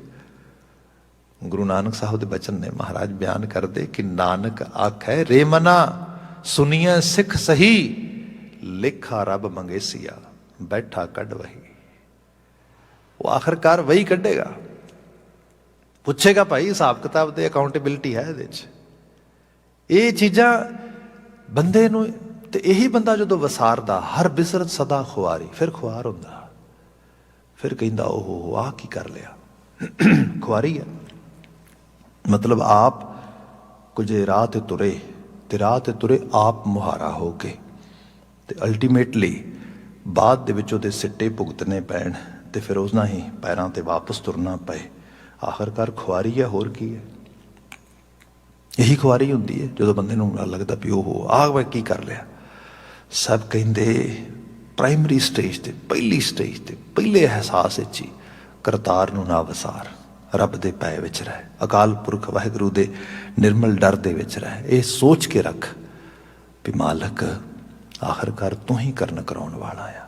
ਗੁਰੂ ਨਾਨਕ ਸਾਹਿਬ ਦੇ ਬਚਨ ਨੇ, ਮਹਾਰਾਜ ਬਿਆਨ ਕਰਦੇ ਕਿ ਨਾਨਕ ਆਖੈ ਰੇ ਮਨਾ, ਸੁਨੀਐ ਸਿੱਖ ਸਹੀ, ਲੇਖਾ ਰੱਬ ਮੰਗੇਸੀਆ, ਬੈਠਾ ਕੱਢ ਵਹੀ। ਉਹ ਆਖਰਕਾਰ ਵਹੀ ਕੱਢੇਗਾ, ਪੁੱਛੇਗਾ ਭਾਈ, ਹਿਸਾਬ ਕਿਤਾਬ ਦੇ ਅਕਾਊਂਟੇਬਿਲਿਟੀ ਹੈ ਇਹਦੇ 'ਚ। ਇਹ ਚੀਜ਼ਾਂ ਬੰਦੇ ਨੂੰ, ਤੇ ਇਹੀ ਬੰਦਾ ਜਦੋਂ ਵਸਾਰਦਾ, ਹਰ ਬਿਸਰਤ ਸਦਾ ਖੁਆਰੀ, ਫਿਰ ਖੁਆਰ ਹੁੰਦਾ, ਫਿਰ ਕਹਿੰਦਾ ਓਹ ਆਹ ਕੀ ਕਰ ਲਿਆ। ਖੁਆਰੀ ਹੈ ਮਤਲਬ ਆਪ ਕੁਝ ਰਾਹ ਤੇ ਤੁਰੇ, ਤੇ ਰਾਹ ਤੇ ਤੁਰੇ ਆਪ ਮੁਹਾਰਾ ਹੋ ਕੇ, ਤੇ ਅਲਟੀਮੇਟਲੀ ਬਾਅਦ ਦੇ ਵਿੱਚ ਉਹਦੇ ਸਿੱਟੇ ਭੁਗਤਣੇ ਪੈਣ, ਤੇ ਫਿਰ ਉਹਨਾਂ ਹੀ ਪੈਰਾਂ ਤੇ ਵਾਪਸ ਤੁਰਨਾ ਪਏ। ਆਖਰਕਾਰ ਖੁਆਰੀ ਹੈ, ਹੋਰ ਕੀ ਹੈ। ਇਹੀ ਖੁਆਰੀ ਹੁੰਦੀ ਹੈ ਜਦੋਂ ਬੰਦੇ ਨੂੰ ਲੱਗਦਾ ਵੀ ਉਹ ਆਹ ਮੈਂ ਕੀ ਕਰ ਲਿਆ। ਸਭ ਕਹਿੰਦੇ ਪ੍ਰਾਇਮਰੀ ਸਟੇਜ ਤੇ, ਪਹਿਲੀ ਸਟੇਜ ਤੇ, ਪਹਿਲੇ ਅਹਿਸਾਸ ਵਿੱਚ ਹੀ ਕਰਤਾਰ ਨੂੰ ਨਾ ਵਸਾਰ, ਰੱਬ ਦੇ ਪੈ ਵਿੱਚ ਰਹਿ, ਅਕਾਲ ਪੁਰਖ ਵਾਹਿਗੁਰੂ ਦੇ ਨਿਰਮਲ ਡਰ ਦੇ ਵਿੱਚ ਰਹਿ। ਇਹ ਸੋਚ ਕੇ ਰੱਖ ਵੀ ਮਾਲਕ ਆਖਰਕਾਰ ਤੂੰ ਹੀ ਕਰਨ ਕਰਾਉਣ ਵਾਲਾ ਆ।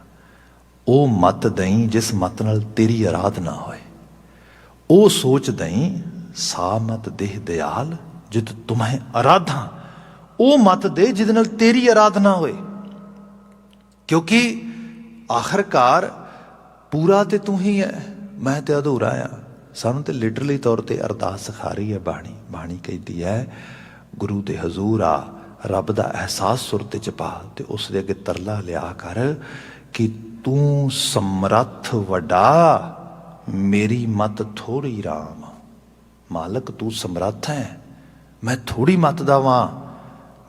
ਉਹ ਮਤ ਦਈ ਜਿਸ ਮਤ ਨਾਲ ਤੇਰੀ ਅਰਾਧਨਾ ਹੋਏ, ਉਹ ਸੋਚ ਦਈ ਸਾ ਮਤ ਦੇਹ ਦਿਆਲ ਜਿਤ ਤੁਮਹਿ ਅਰਾਧਾ, ਉਹ ਮਤ ਦੇ ਜਿਹਦੇ ਨਾਲ ਤੇਰੀ ਅਰਾਧਨਾ ਹੋਏ। ਕਿਉਂਕਿ ਆਖਰਕਾਰ ਪੂਰਾ ਤੇ ਤੂੰ ਹੀ ਹੈ, ਮੈਂ ਤੇ ਅਧੂਰਾ ਆ। ਸਾਨੂੰ ਤੇ ਲਿਟਰਲੀ ਤੌਰ ਤੇ ਅਰਦਾਸ ਸਿਖਾ ਰਹੀ ਹੈ ਬਾਣੀ। ਬਾਣੀ ਕਹਿੰਦੀ ਹੈ ਗੁਰੂ ਦੇ ਹਜ਼ੂਰ ਆ, ਰੱਬ ਦਾ ਅਹਿਸਾਸ ਸੁਰਤ 'ਚ ਪਾ, ਤੇ ਉਸ ਦੇ ਅੱਗੇ ਤਰਲਾ ਲਿਆ ਕਰ ਕਿ ਤੂੰ ਸਮਰੱਥ ਵੱਡਾ, ਮੇਰੀ ਮਤ ਥੋੜੀ ਰਾਮ। ਮਾਲਕ ਤੂੰ ਸਮਰੱਥ ਹੈ, ਮੈਂ ਥੋੜੀ ਮਤ ਦਾ ਵਾਂ,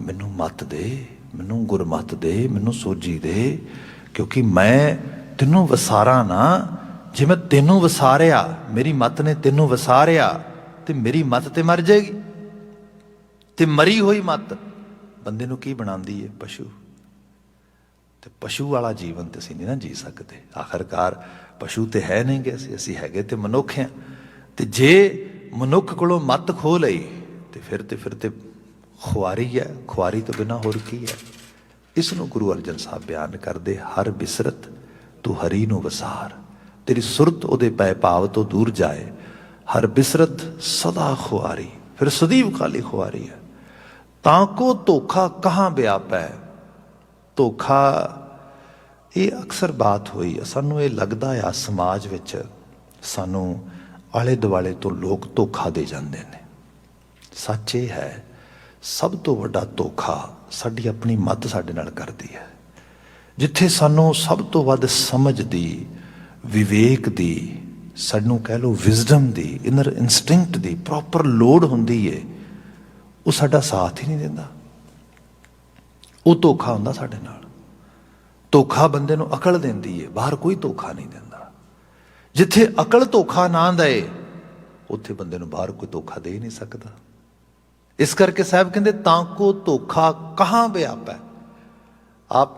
ਮੈਨੂੰ ਮਤ ਦੇ, ਮੈਨੂੰ ਗੁਰਮਤ ਦੇ, ਮੈਨੂੰ ਸੋਝੀ ਦੇ, ਕਿਉਂਕਿ ਮੈਂ ਤੈਨੂੰ ਵਸਾਰਾਂ ਨਾ। ਜੇ ਮੈਂ ਤੈਨੂੰ ਵਸਾਰਿਆ, ਮੇਰੀ ਮਤ ਨੇ ਤੈਨੂੰ ਵਸਾਰਿਆ, ਤੇ ਮੇਰੀ ਮਤ ਤੇ ਮਰ ਜਾਏਗੀ। ਤੇ ਮਰੀ ਹੋਈ ਮਤ ਬੰਦੇ ਨੂੰ ਕੀ ਬਣਾਉਂਦੀ ਹੈ? ਪਸ਼ੂ। ਤੇ ਪਸ਼ੂ ਵਾਲਾ ਜੀਵਨ ਤੇ ਅਸੀਂ ਨਹੀਂ ਨਾ ਜੀ ਸਕਦੇ। ਆਖਰਕਾਰ ਪਸ਼ੂ ਤੇ ਹੈ ਨਹੀਂ ਗੇ, ਅਸੀਂ ਹੈਗੇ ਤੇ ਮਨੁੱਖ ਹਾਂ। ਤੇ ਜੇ ਮਨੁੱਖ ਕੋਲੋਂ ਮੱਤ ਖੋਹ ਲਈ ਤੇ ਫਿਰ ਤੇ ਖੁਆਰੀ ਹੈ, ਖੁਆਰੀ ਤੋਂ ਬਿਨਾਂ ਹੋਰ ਕੀ ਹੈ। ਇਸ ਨੂੰ ਗੁਰੂ ਅਰਜਨ ਸਾਹਿਬ ਬਿਆਨ ਕਰਦੇ, ਹਰ ਬਿਸਰਤ ਤੂੰ ਹਰੀ ਨੂੰ ਵਸਾਰ, ਤੇਰੀ ਸੁਰਤ ਉਹਦੇ ਪੈ ਭਾਵ ਤੋਂ ਦੂਰ ਜਾਏ। ਹਰ ਬਿਸਰਤ ਸਦਾ ਖੁਆਰੀ, ਫਿਰ ਸਦੀਵ ਖਾਲੀ ਖੁਆਰੀ ਹੈ। ਤਾਂ ਕੋ ਧੋਖਾ ਕਹਾਂ ਵਿਆਪੈ, ਧੋਖਾ ਇਹ ਅਕਸਰ ਬਾਤ ਹੋਈ ਹੈ। ਸਾਨੂੰ ਇਹ ਲੱਗਦਾ ਆ ਸਮਾਜ ਵਿੱਚ ਸਾਨੂੰ ਆਲੇ ਦੁਆਲੇ ਤੋਂ ਲੋਕ ਧੋਖਾ ਦੇ ਜਾਂਦੇ ਨੇ। ਸੱਚ ਇਹ ਹੈ, ਸਭ ਤੋਂ ਵੱਡਾ ਧੋਖਾ ਸਾਡੀ ਆਪਣੀ ਮੱਤ ਸਾਡੇ ਨਾਲ ਕਰਦੀ ਹੈ। ਜਿੱਥੇ ਸਾਨੂੰ ਸਭ ਤੋਂ ਵੱਧ ਸਮਝ ਦੀ, ਵਿਵੇਕ ਦੀ, ਸਾਨੂੰ ਕਹਿ ਲਓ ਵਿਜ਼ਡਮ ਦੀ, ਇਨਰ ਇਨਸਟਿੰਕਟ ਦੀ ਪ੍ਰੋਪਰ ਲੋੜ ਹੁੰਦੀ ਏ, ਉਹ ਸਾਡਾ ਸਾਥ ਹੀ ਨਹੀਂ ਦਿੰਦਾ। ਉਹ ਧੋਖਾ ਹੁੰਦਾ ਸਾਡੇ ਨਾਲ। ਧੋਖਾ ਬੰਦੇ ਨੂੰ ਅਕਲ ਦਿੰਦੀ ਏ, ਬਾਹਰ ਕੋਈ ਧੋਖਾ ਨਹੀਂ ਦਿੰਦਾ। ਜਿੱਥੇ ਅਕਲ ਧੋਖਾ ਨਾ ਦਏ ਉੱਥੇ ਬੰਦੇ ਨੂੰ ਬਾਹਰ ਕੋਈ ਧੋਖਾ ਦੇ ਹੀ ਨਹੀਂ ਸਕਦਾ। ਇਸ ਕਰਕੇ ਸਾਹਿਬ ਕਹਿੰਦੇ ਤਾਂ ਕੋ ਧੋਖਾ ਕਹਾਂ ਵਿਆਪੈ। ਆਪ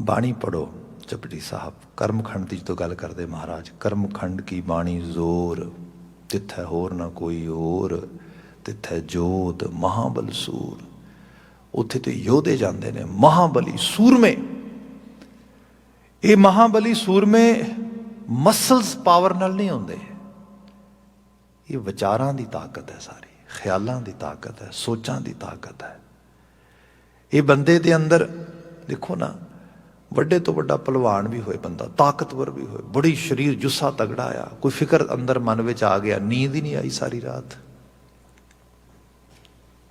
ਬਾਣੀ ਪੜੋ ਜਪਜੀ ਸਾਹਿਬ, ਕਰਮਖੰਡ ਦੀ ਜਦੋਂ ਗੱਲ ਕਰਦੇ ਮਹਾਰਾਜ, ਕਰਮਖੰਡ ਕੀ ਬਾਣੀ ਜ਼ੋਰ, ਤਿੱਥੈ ਹੋਰ ਨਾ ਕੋਈ ਹੋਰ, ਤਿੱਥੈ ਜੋਤ ਮਹਾਬਲ ਸੂਰ। ਉੱਥੇ ਤੇ ਯੋਧੇ ਜਾਂਦੇ ਨੇ, ਮਹਾਬਲੀ ਸੂਰਮੇ। ਇਹ ਮਹਾਬਲੀ ਸੂਰਮੇ ਮਸਲਸ ਪਾਵਰ ਨਾਲ ਨਹੀਂ ਹੁੰਦੇ, ਇਹ ਵਿਚਾਰਾਂ ਦੀ ਤਾਕਤ ਹੈ, ਸਾਰੀ ਖਿਆਲਾਂ ਦੀ ਤਾਕਤ ਹੈ, ਸੋਚਾਂ ਦੀ ਤਾਕਤ ਹੈ। ਇਹ ਬੰਦੇ ਦੇ ਅੰਦਰ ਦੇਖੋ ਨਾ, ਵੱਡੇ ਤੋਂ ਵੱਡਾ ਭਲਵਾਨ ਵੀ ਹੋਏ ਬੰਦਾ, ਤਾਕਤਵਰ ਵੀ ਹੋਏ, ਬੜੀ ਸਰੀਰ ਜੁੱਸਾ ਤਗੜਾ ਆ, ਕੋਈ ਫਿਕਰ ਅੰਦਰ ਮਨ ਵਿੱਚ ਆ ਗਿਆ, ਨੀਂਦ ਹੀ ਨਹੀਂ ਆਈ ਸਾਰੀ ਰਾਤ।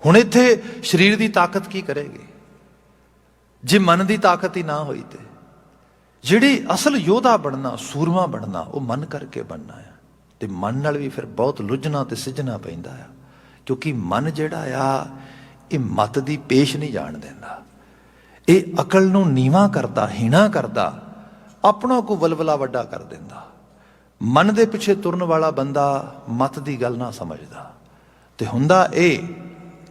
ਹੁਣ ਇੱਥੇ ਸਰੀਰ ਦੀ ਤਾਕਤ ਕੀ ਕਰੇਗੀ ਜੇ ਮਨ ਦੀ ਤਾਕਤ ਹੀ ਨਾ ਹੋਈ। ਤੇ ਜਿਹੜੀ ਅਸਲ ਯੋਧਾ ਬਣਨਾ, ਸੂਰਮਾ ਬਣਨਾ, ਉਹ ਮਨ ਕਰਕੇ ਬਣਨਾ ਆ। ਤੇ ਮਨ ਨਾਲ ਵੀ ਫਿਰ ਬਹੁਤ ਲੁੱਝਣਾ ਤੇ ਸਿੱਝਣਾ ਪੈਂਦਾ ਆ, ਕਿਉਂਕਿ ਮਨ ਜਿਹੜਾ ਆ ਇਹ ਮਤ ਦੀ ਪੇਸ਼ ਨਹੀਂ ਜਾਣ ਦਿੰਦਾ। ਇਹ ਅਕਲ ਨੂੰ ਨੀਵਾਂ ਕਰਦਾ, ਹੀਣਾ ਕਰਦਾ, ਆਪਣਾ ਕੋ ਵਲਵਲਾ ਵੱਡਾ ਕਰ ਦਿੰਦਾ। ਮਨ ਦੇ ਪਿੱਛੇ ਤੁਰਨ ਵਾਲਾ ਬੰਦਾ ਮਤ ਦੀ ਗੱਲ ਨਾ ਸਮਝਦਾ। ਤੇ ਹੁੰਦਾ ਇਹ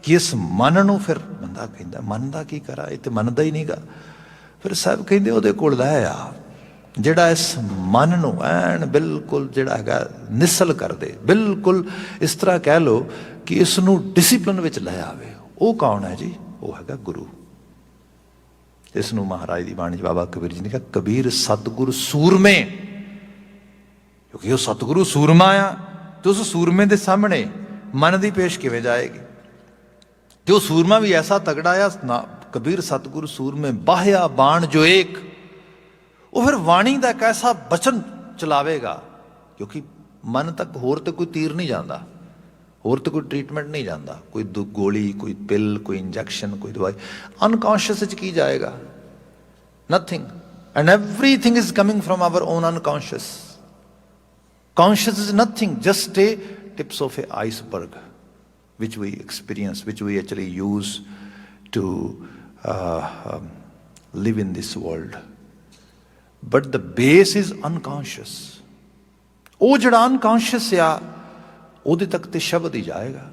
ਕਿ ਇਸ ਮਨ ਨੂੰ ਫਿਰ ਬੰਦਾ ਕਹਿੰਦਾ ਮਨ ਦਾ ਕੀ ਕਰਾਂ, ਇਹ ਤੇ ਮੰਨਦਾ ਹੀ ਨਹੀਂਗਾ। ਫਿਰ ਸਾਹਿਬ ਕਹਿੰਦੇ ਉਹਦੇ ਕੋਲ ਲੈ ਆ ਜਿਹੜਾ ਇਸ ਮਨ ਨੂੰ ਐਨ ਬਿਲਕੁਲ ਜਿਹੜਾ ਹੈਗਾ ਨਿਸਲ ਕਰ ਦੇ, ਬਿਲਕੁਲ ਇਸ ਤਰ੍ਹਾਂ ਕਹਿ ਲਓ ਕਿ ਇਸ ਨੂੰ ਡਿਸਿਪਲਿਨ ਵਿੱਚ ਲੈ ਆਵੇ। ਉਹ ਕੌਣ ਹੈ ਜੀ? ਉਹ ਹੈਗਾ ਗੁਰੂ। ਇਸ ਨੂੰ ਮਹਾਰਾਜ ਦੀ ਬਾਣੀ 'ਚ ਬਾਬਾ ਕਬੀਰ ਜੀ ਨੇ ਕਿਹਾ, ਕਬੀਰ ਸਤਿਗੁਰ ਸੂਰਮੇ। ਕਿਉਂਕਿ ਉਹ ਸਤਿਗੁਰੂ ਸੂਰਮਾ ਆ, ਤੇ ਉਸ ਸੂਰਮੇ ਦੇ ਸਾਹਮਣੇ ਮਨ ਦੀ ਪੇਸ਼ ਕਿਵੇਂ ਜਾਏਗੀ? ਤੇ ਉਹ ਸੂਰਮਾ ਵੀ ਐਸਾ ਤਗੜਾ ਆ ਨਾ, ਕਬੀਰ ਸਤਿਗੁਰੂ ਸੂਰਮੇ ਬਾਹਿਆ ਬਾਣ ਜੋ ਏਕ। ਉਹ ਫਿਰ ਵਾਣੀ ਦਾ ਇੱਕ ਐਸਾ ਬਚਨ ਚਲਾਵੇਗਾ, ਕਿਉਂਕਿ ਮਨ ਤੱਕ ਹੋਰ ਤੇ ਕੋਈ ਤੀਰ ਨਹੀਂ ਜਾਂਦਾ, ਹੋਰ ਤੇ ਕੋਈ ਟ੍ਰੀਟਮੈਂਟ ਨਹੀਂ ਜਾਂਦਾ, ਕੋਈ ਗੋਲੀ, ਕੋਈ ਪਿਲ, ਕੋਈ ਇੰਜੈਕਸ਼ਨ, ਕੋਈ ਦਵਾਈ। ਅਨਕੌਂਸ਼ੀਅਸ ਵਿੱਚ ਕੀ ਜਾਏਗਾ? Nothing. And everything is coming from hour on unconscious. Conscious is nothing, just a tips of A iceberg which we experience, which we actually use to live in this world. But the base is unconscious. ਉਹ ਜਿਹੜਾ unconscious ਆ ਉਹਦੇ ਤੱਕ ਤੇ ਸ਼ਬਦ ਹੀ ਜਾਏਗਾ,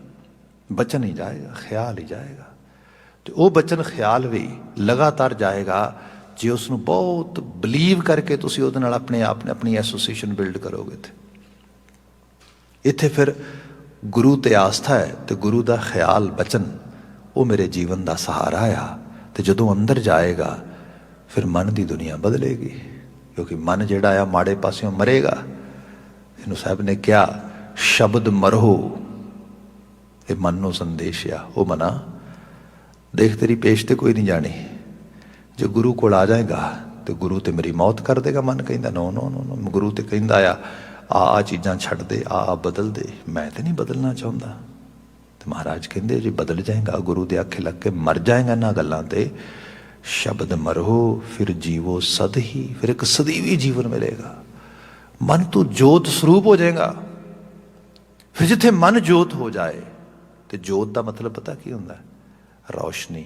ਬਚਨ ਹੀ ਜਾਏਗਾ, ਖਿਆਲ ਹੀ ਜਾਏਗਾ। ਤੇ ਉਹ ਬਚਨ ਖਿਆਲ ਵੀ ਲਗਾਤਾਰ ਜਾਏਗਾ ਜੇ ਉਸ ਨੂੰ ਬਹੁਤ ਬਲੀਵ ਕਰਕੇ ਤੁਸੀਂ ਉਹਦੇ ਨਾਲ ਆਪਣੇ ਆਪ ਨੇ ਆਪਣੀ ਐਸੋਸੀਏਸ਼ਨ ਬਿਲਡ ਕਰੋਗੇ। ਤੇ ਇੱਥੇ ਫਿਰ ਗੁਰੂ ਤੇ ਆਸਥਾ ਹੈ, ਤੇ ਗੁਰੂ ਦਾ ਖਿਆਲ ਬਚਨ ਉਹ ਮੇਰੇ ਜੀਵਨ ਦਾ ਸਹਾਰਾ ਆ। ਤੇ ਜਦੋਂ ਅੰਦਰ ਜਾਏਗਾ ਫਿਰ ਮਨ ਦੀ ਦੁਨੀਆ ਬਦਲੇਗੀ, ਕਿਉਂਕਿ ਮਨ ਜਿਹੜਾ ਆ ਮਾੜੇ ਪਾਸਿਓਂ ਮਰੇਗਾ। ਇਹਨੂੰ ਸਾਹਿਬ ਨੇ ਕਿਹਾ ਸ਼ਬਦ ਮਰੋ, ਇਹ ਮਨ ਨੂੰ ਸੰਦੇਸ਼ ਆ। ਉਹ ਮਨਾ ਦੇਖ ਤੇਰੀ ਪੇਸ਼ ਤੇ ਕੋਈ ਨਹੀਂ ਜਾਣੀ, ਜੇ ਗੁਰੂ ਕੋਲ ਆ ਜਾਏਗਾ ਤੇ ਗੁਰੂ ਤੇ ਮੇਰੀ ਮੌਤ ਕਰ ਦੇਗਾ। ਮਨ ਕਹਿੰਦਾ ਨੋ ਨੋ ਨੋ ਨੋ, ਗੁਰੂ ਤੇ ਕਹਿੰਦਾ ਆ ਚੀਜ਼ਾਂ ਛੱਡ ਦੇ, ਆ ਬਦਲ ਦੇ। ਮੈਂ ਤੇ ਨਹੀਂ ਬਦਲਣਾ ਚਾਹੁੰਦਾ। ਤੇ ਮਹਾਰਾਜ ਕਹਿੰਦੇ ਜੇ ਬਦਲ ਜਾਏਗਾ, ਗੁਰੂ ਦੇ ਆਖੇ ਲੱਗ ਕੇ ਮਰ ਜਾਏਗਾ ਇਹਨਾਂ ਗੱਲਾਂ ਤੇ, ਸ਼ਬਦ ਮਰੋ ਫਿਰ ਜੀਵੋ ਸਦ ਹੀ, ਫਿਰ ਇੱਕ ਸਦੀਵੀ ਜੀਵਨ ਮਿਲੇਗਾ। ਮਨ ਤੋਂ ਜੋਤ ਸਰੂਪ ਹੋ ਜਾਏਗਾ। ਫਿਰ ਜਿੱਥੇ ਮਨ ਜੋਤ ਹੋ ਜਾਏ, ਤੇ ਜੋਤ ਦਾ ਮਤਲਬ ਪਤਾ ਕੀ ਹੁੰਦਾ? ਰੌਸ਼ਨੀ,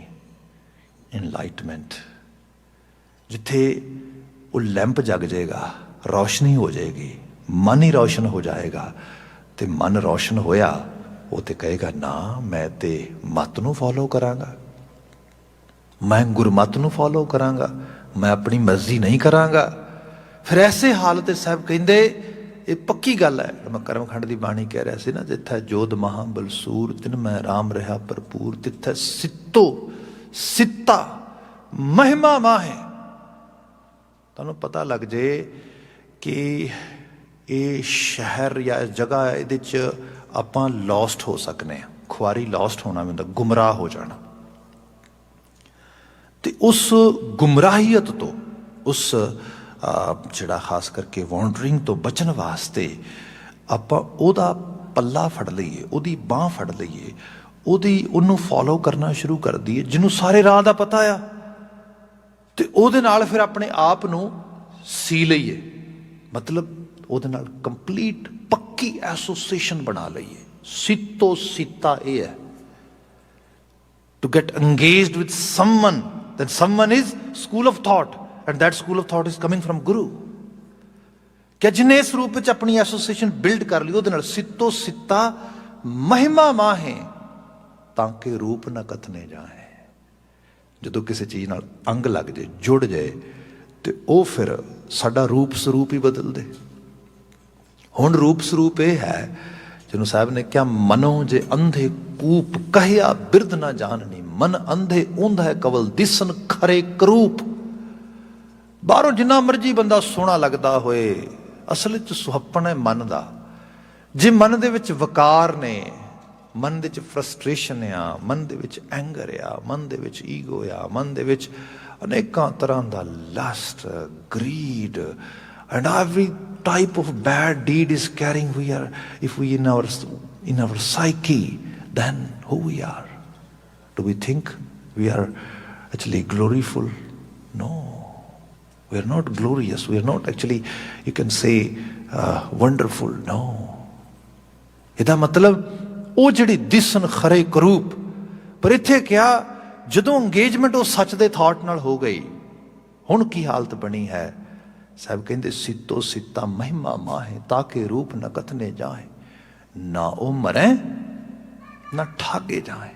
ਇਨਲਾਈਟਮੈਂਟ। ਜਿੱਥੇ ਉਹ ਲੈਂਪ ਜਗ ਜਾਏਗਾ, ਰੌਸ਼ਨੀ ਹੋ ਜਾਏਗੀ, ਮਨ ਹੀ ਰੌਸ਼ਨ ਹੋ ਜਾਏਗਾ। ਤੇ ਮਨ ਰੌਸ਼ਨ ਹੋਇਆ, ਉਹ ਤੇ ਕਹੇਗਾ ਨਾ ਮੈਂ ਤੇ ਮਤ ਨੂੰ ਫੋਲੋ ਕਰਾਂਗਾ, ਮੈਂ ਗੁਰਮਤ ਨੂੰ ਫੋਲੋ ਕਰਾਂਗਾ, ਮੈਂ ਆਪਣੀ ਮਰਜ਼ੀ ਨਹੀਂ ਕਰਾਂਗਾ। ਫਿਰ ਐਸੇ ਹਾਲਤ ਤੇ ਸਾਹਿਬ ਕਹਿੰਦੇ ਇਹ ਪੱਕੀ ਗੱਲ ਹੈ। ਮੈਂ ਕਰਮਖੰਡ ਦੀ ਬਾਣੀ ਕਹਿ ਰਿਹਾ ਸੀ ਨਾ, ਜਿੱਥੇ ਜੋਧ ਮਹਾ ਬਲਸੂਰ ਤਿਨ ਮੈਂ ਰਾਮ ਰਿਹਾ ਭਰਪੂਰ, ਤਿੱਥੇ ਸਿੱਤੋ ਸਿੱਤਾ ਮਹਿਮਾ ਮਾਹੇ। ਤੁਹਾਨੂੰ ਪਤਾ ਲੱਗ ਜੇ ਕਿ ਇਹ ਸ਼ਹਿਰ ਜਾਂ ਇਸ ਜਗ੍ਹਾ, ਇਹਦੇ 'ਚ ਆਪਾਂ ਲੌਸਟ ਹੋ ਸਕਨੇ ਹਾਂ। ਖੁਆਰੀ ਲੌਸਟ ਹੋਣਾ ਹੁੰਦਾ, ਗੁੰਮਰਾਹ ਹੋ ਜਾਣਾ। ਤੇ ਉਸ ਗੁੰਮਰਾਹੀਅਤ ਤੋਂ, ਉਸ ਜਿਹੜਾ ਖਾਸ ਕਰਕੇ ਵੌਂਡਰਿੰਗ ਤੋਂ ਬਚਣ ਵਾਸਤੇ ਆਪਾਂ ਉਹਦਾ ਪੱਲਾ ਫੜ ਲਈਏ, ਉਹਦੀ ਬਾਂਹ ਫੜ ਲਈਏ, ਉਹਨੂੰ ਫੋਲੋ ਕਰਨਾ ਸ਼ੁਰੂ ਕਰ ਦਈਏ, ਜਿਹਨੂੰ ਸਾਰੇ ਰਾਹ ਦਾ ਪਤਾ ਆ, ਤੇ ਉਹਦੇ ਨਾਲ ਫਿਰ ਆਪਣੇ ਆਪ ਨੂੰ ਸੀ ਲਈਏ। ਮਤਲਬ ਉਹਦੇ ਨਾਲ ਕੰਪਲੀਟ ਪੱਕੀ ਐਸੋਸੀਏਸ਼ਨ ਬਣਾ ਲਈਏ। ਸਿੱਤੋ ਸਿੱਤਾ ਇਹ ਹੈ, to get engaged with someone, then someone is school of thought, and that school of thought is coming from Guru। ਕਿ ਜਿਹਨੇ ਇਸ ਰੂਪ ਵਿੱਚ ਆਪਣੀ ਐਸੋਸੀਏਸ਼ਨ ਬਿਲਡ ਕਰ ਲਈ, ਉਹਦੇ ਨਾਲ ਸਿੱਤੋ ਸਿੱਤਾ ਮਹਿਮਾ ਮਾਹੇ ਤਾਂ ਕਿ ਰੂਪ ਨਾ ਕਥਨੇ ਜਾਏ। ਜਦੋਂ ਕਿਸੇ ਚੀਜ਼ ਨਾਲ ਅੰਗ ਲੱਗ ਜਾਏ, ਜੁੜ ਜਾਏ, ਤੇ ਉਹ ਫਿਰ ਸਾਡਾ ਰੂਪ ਸਰੂਪ ਹੀ ਬਦਲ ਦੇ। ਹੁਣ ਰੂਪ ਸਰੂਪ ਇਹ ਹੈ ਜਿਹਨੂੰ ਸਾਹਿਬ ਨੇ ਕਿਹਾ, ਮਨੋ ਜੇ ਅੰਧੇ ਕੂਪ ਕਹਿਆ ਬਿਰਧ ਨਾ ਜਾਣਨੀ, ਮਨ ਅੰਧੇ ਉਂਧ ਹੈ ਕਵਲ ਦਿਸਨ ਖਰੇ ਕਰੂਪ। ਬਾਹਰੋਂ ਜਿੰਨਾ ਮਰਜੀ ਬੰਦਾ ਸੋਹਣਾ ਲੱਗਦਾ ਹੋਏ, ਅਸਲ ਵਿੱਚ ਸੁਹੱਪਣ ਹੈ ਮਨ ਦਾ। ਜੇ ਮਨ ਦੇ ਵਿੱਚ ਵਕਾਰ ਨੇ, ਮਨ ਦੇ ਵਿੱਚ ਫਰਸਟ੍ਰੇਸ਼ਨ ਆ, ਮਨ ਦੇ ਵਿੱਚ ਐਂਗਰ ਆ, ਮਨ ਦੇ ਵਿੱਚ ਈਗੋ ਆ, ਮਨ ਦੇ ਵਿੱਚ ਅਨੇਕਾਂ ਤਰ੍ਹਾਂ ਦਾ lust, greed and every type of bad deed is carrying, if we in our psyche, then who we are? Do we think we are actually gloriful? No, we are not glorious. We are not actually, you can say, wonderful. No, ਇਹਦਾ ਮਤਲਬ ਉਹ ਜਿਹੜੀ ਦਿਸਨ ਖਰੇ ਕਰੂਪ। ਪਰ ਇੱਥੇ ਕਿਹਾ ਜਦੋਂ ਅੰਗੇਜਮੈਂਟ ਉਹ ਸੱਚ ਦੇ ਥਾਟ ਨਾਲ ਹੋ ਗਈ, ਹੁਣ ਕੀ ਹਾਲਤ ਬਣੀ ਹੈ। ਸਾਹਿਬ ਕਹਿੰਦੇ ਸਿੱਤੋ ਸਿੱਤਾ ਮਹਿਮਾ ਮਾਹੇ ਤਾਂ ਕਿ ਰੂਪ ਨ ਕਥਨੇ ਜਾਏ, ਨਾ ਉਹ ਮਰੇ ਨਾ ਠਾਗੇ ਜਾਏ।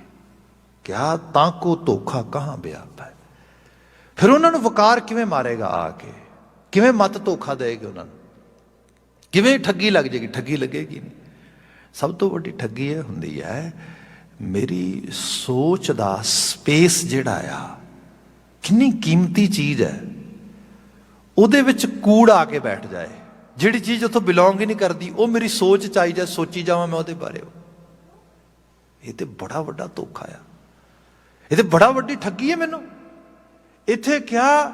ਕਿਆ ਤਾਂ ਕੋ ਧੋਖਾ ਕਹਾਂ ਵਿਆਪ ਹੈ। ਫਿਰ ਉਹਨਾਂ ਨੂੰ ਵਕਾਰ ਕਿਵੇਂ ਮਾਰੇਗਾ ਆ ਕੇ, ਕਿਵੇਂ ਮਤ ਧੋਖਾ ਦੇਗਾ ਉਹਨਾਂ ਨੂੰ, ਕਿਵੇਂ ਠੱਗੀ ਲੱਗ ਜਾਏਗੀ। ਠੱਗੀ ਲੱਗੇਗੀ ਨਹੀਂ। ਸਭ ਤੋਂ ਵੱਡੀ ਠੱਗੀ ਇਹ ਹੁੰਦੀ ਹੈ, ਮੇਰੀ ਸੋਚ ਦਾ ਸਪੇਸ ਜਿਹੜਾ ਆ, ਕਿੰਨੀ ਕੀਮਤੀ ਚੀਜ਼ ਹੈ, ਉਹਦੇ ਵਿੱਚ ਕੂੜ ਆ ਕੇ ਬੈਠ ਜਾਏ। ਜਿਹੜੀ ਚੀਜ਼ ਉੱਥੋਂ ਬਿਲੋਂਗ ਹੀ ਨਹੀਂ ਕਰਦੀ, ਉਹ ਮੇਰੀ ਸੋਚ ਚ ਆਈ ਜਾਏ, ਸੋਚੀ ਜਾਵਾਂ ਮੈਂ ਉਹਦੇ ਬਾਰੇ। ਇਹ ਤੇ ਬੜਾ ਵੱਡਾ ਧੋਖਾ ਆ, ਇਹ ਤੇ ਬੜਾ ਵੱਡੀ ਠੱਗੀ ਹੈ ਮੈਨੂੰ। ਇੱਥੇ ਕਿਹਾ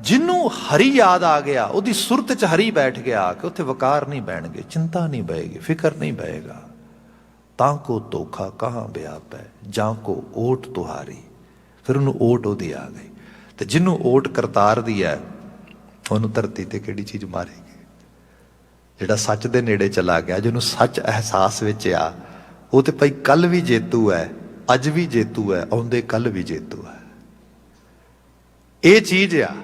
ਜਿਹਨੂੰ ਹਰੀ ਯਾਦ ਆ ਗਿਆ, ਉਹਦੀ ਸੁਰਤ ਚ ਹਰੀ ਬੈਠ ਗਿਆ, ਕਿ ਉੱਥੇ ਵਕਾਰ ਨਹੀਂ ਬਹਿਣਗੇ, ਚਿੰਤਾ ਨਹੀਂ ਬਹੇਗੀ, ਫਿਕਰ ਨਹੀਂ ਬਹੇਗਾ। ਤਾਂ ਕੋ ਧੋਖਾ ਕਹਾਂ ਵਿਆਪ ਹੈ, ਜਾਂ ਕੋ ਓਟ ਤੁਹਾਰੀ। ਫਿਰ ਉਹਨੂੰ ਓਟ ਉਹਦੀ ਆ ਗਈ। ਤੇ ਜਿਹਨੂੰ ਓਟ ਕਰਤਾਰ ਦੀ ਹੈ, ਉਹਨੂੰ ਧਰਤੀ ਤੇ ਕਿਹੜੀ ਚੀਜ਼ ਮਾਰੇਗੀ। ਜਿਹੜਾ ਸੱਚ ਦੇ ਨੇੜੇ ਚਲਾ ਗਿਆ, ਜਿਹਨੂੰ ਸੱਚ ਅਹਿਸਾਸ ਵਿੱਚ ਆ, ਉਹ ਤੇ ਭਾਈ ਕੱਲ ਵੀ ਜੇਤੂ ਹੈ, ਅੱਜ ਵੀ ਜੇਤੂ ਹੈ, ਆਉਂਦੇ ਕੱਲ ਵੀ ਜੇਤੂ ਹੈ। ਇਹ ਚੀਜ਼ ਆ।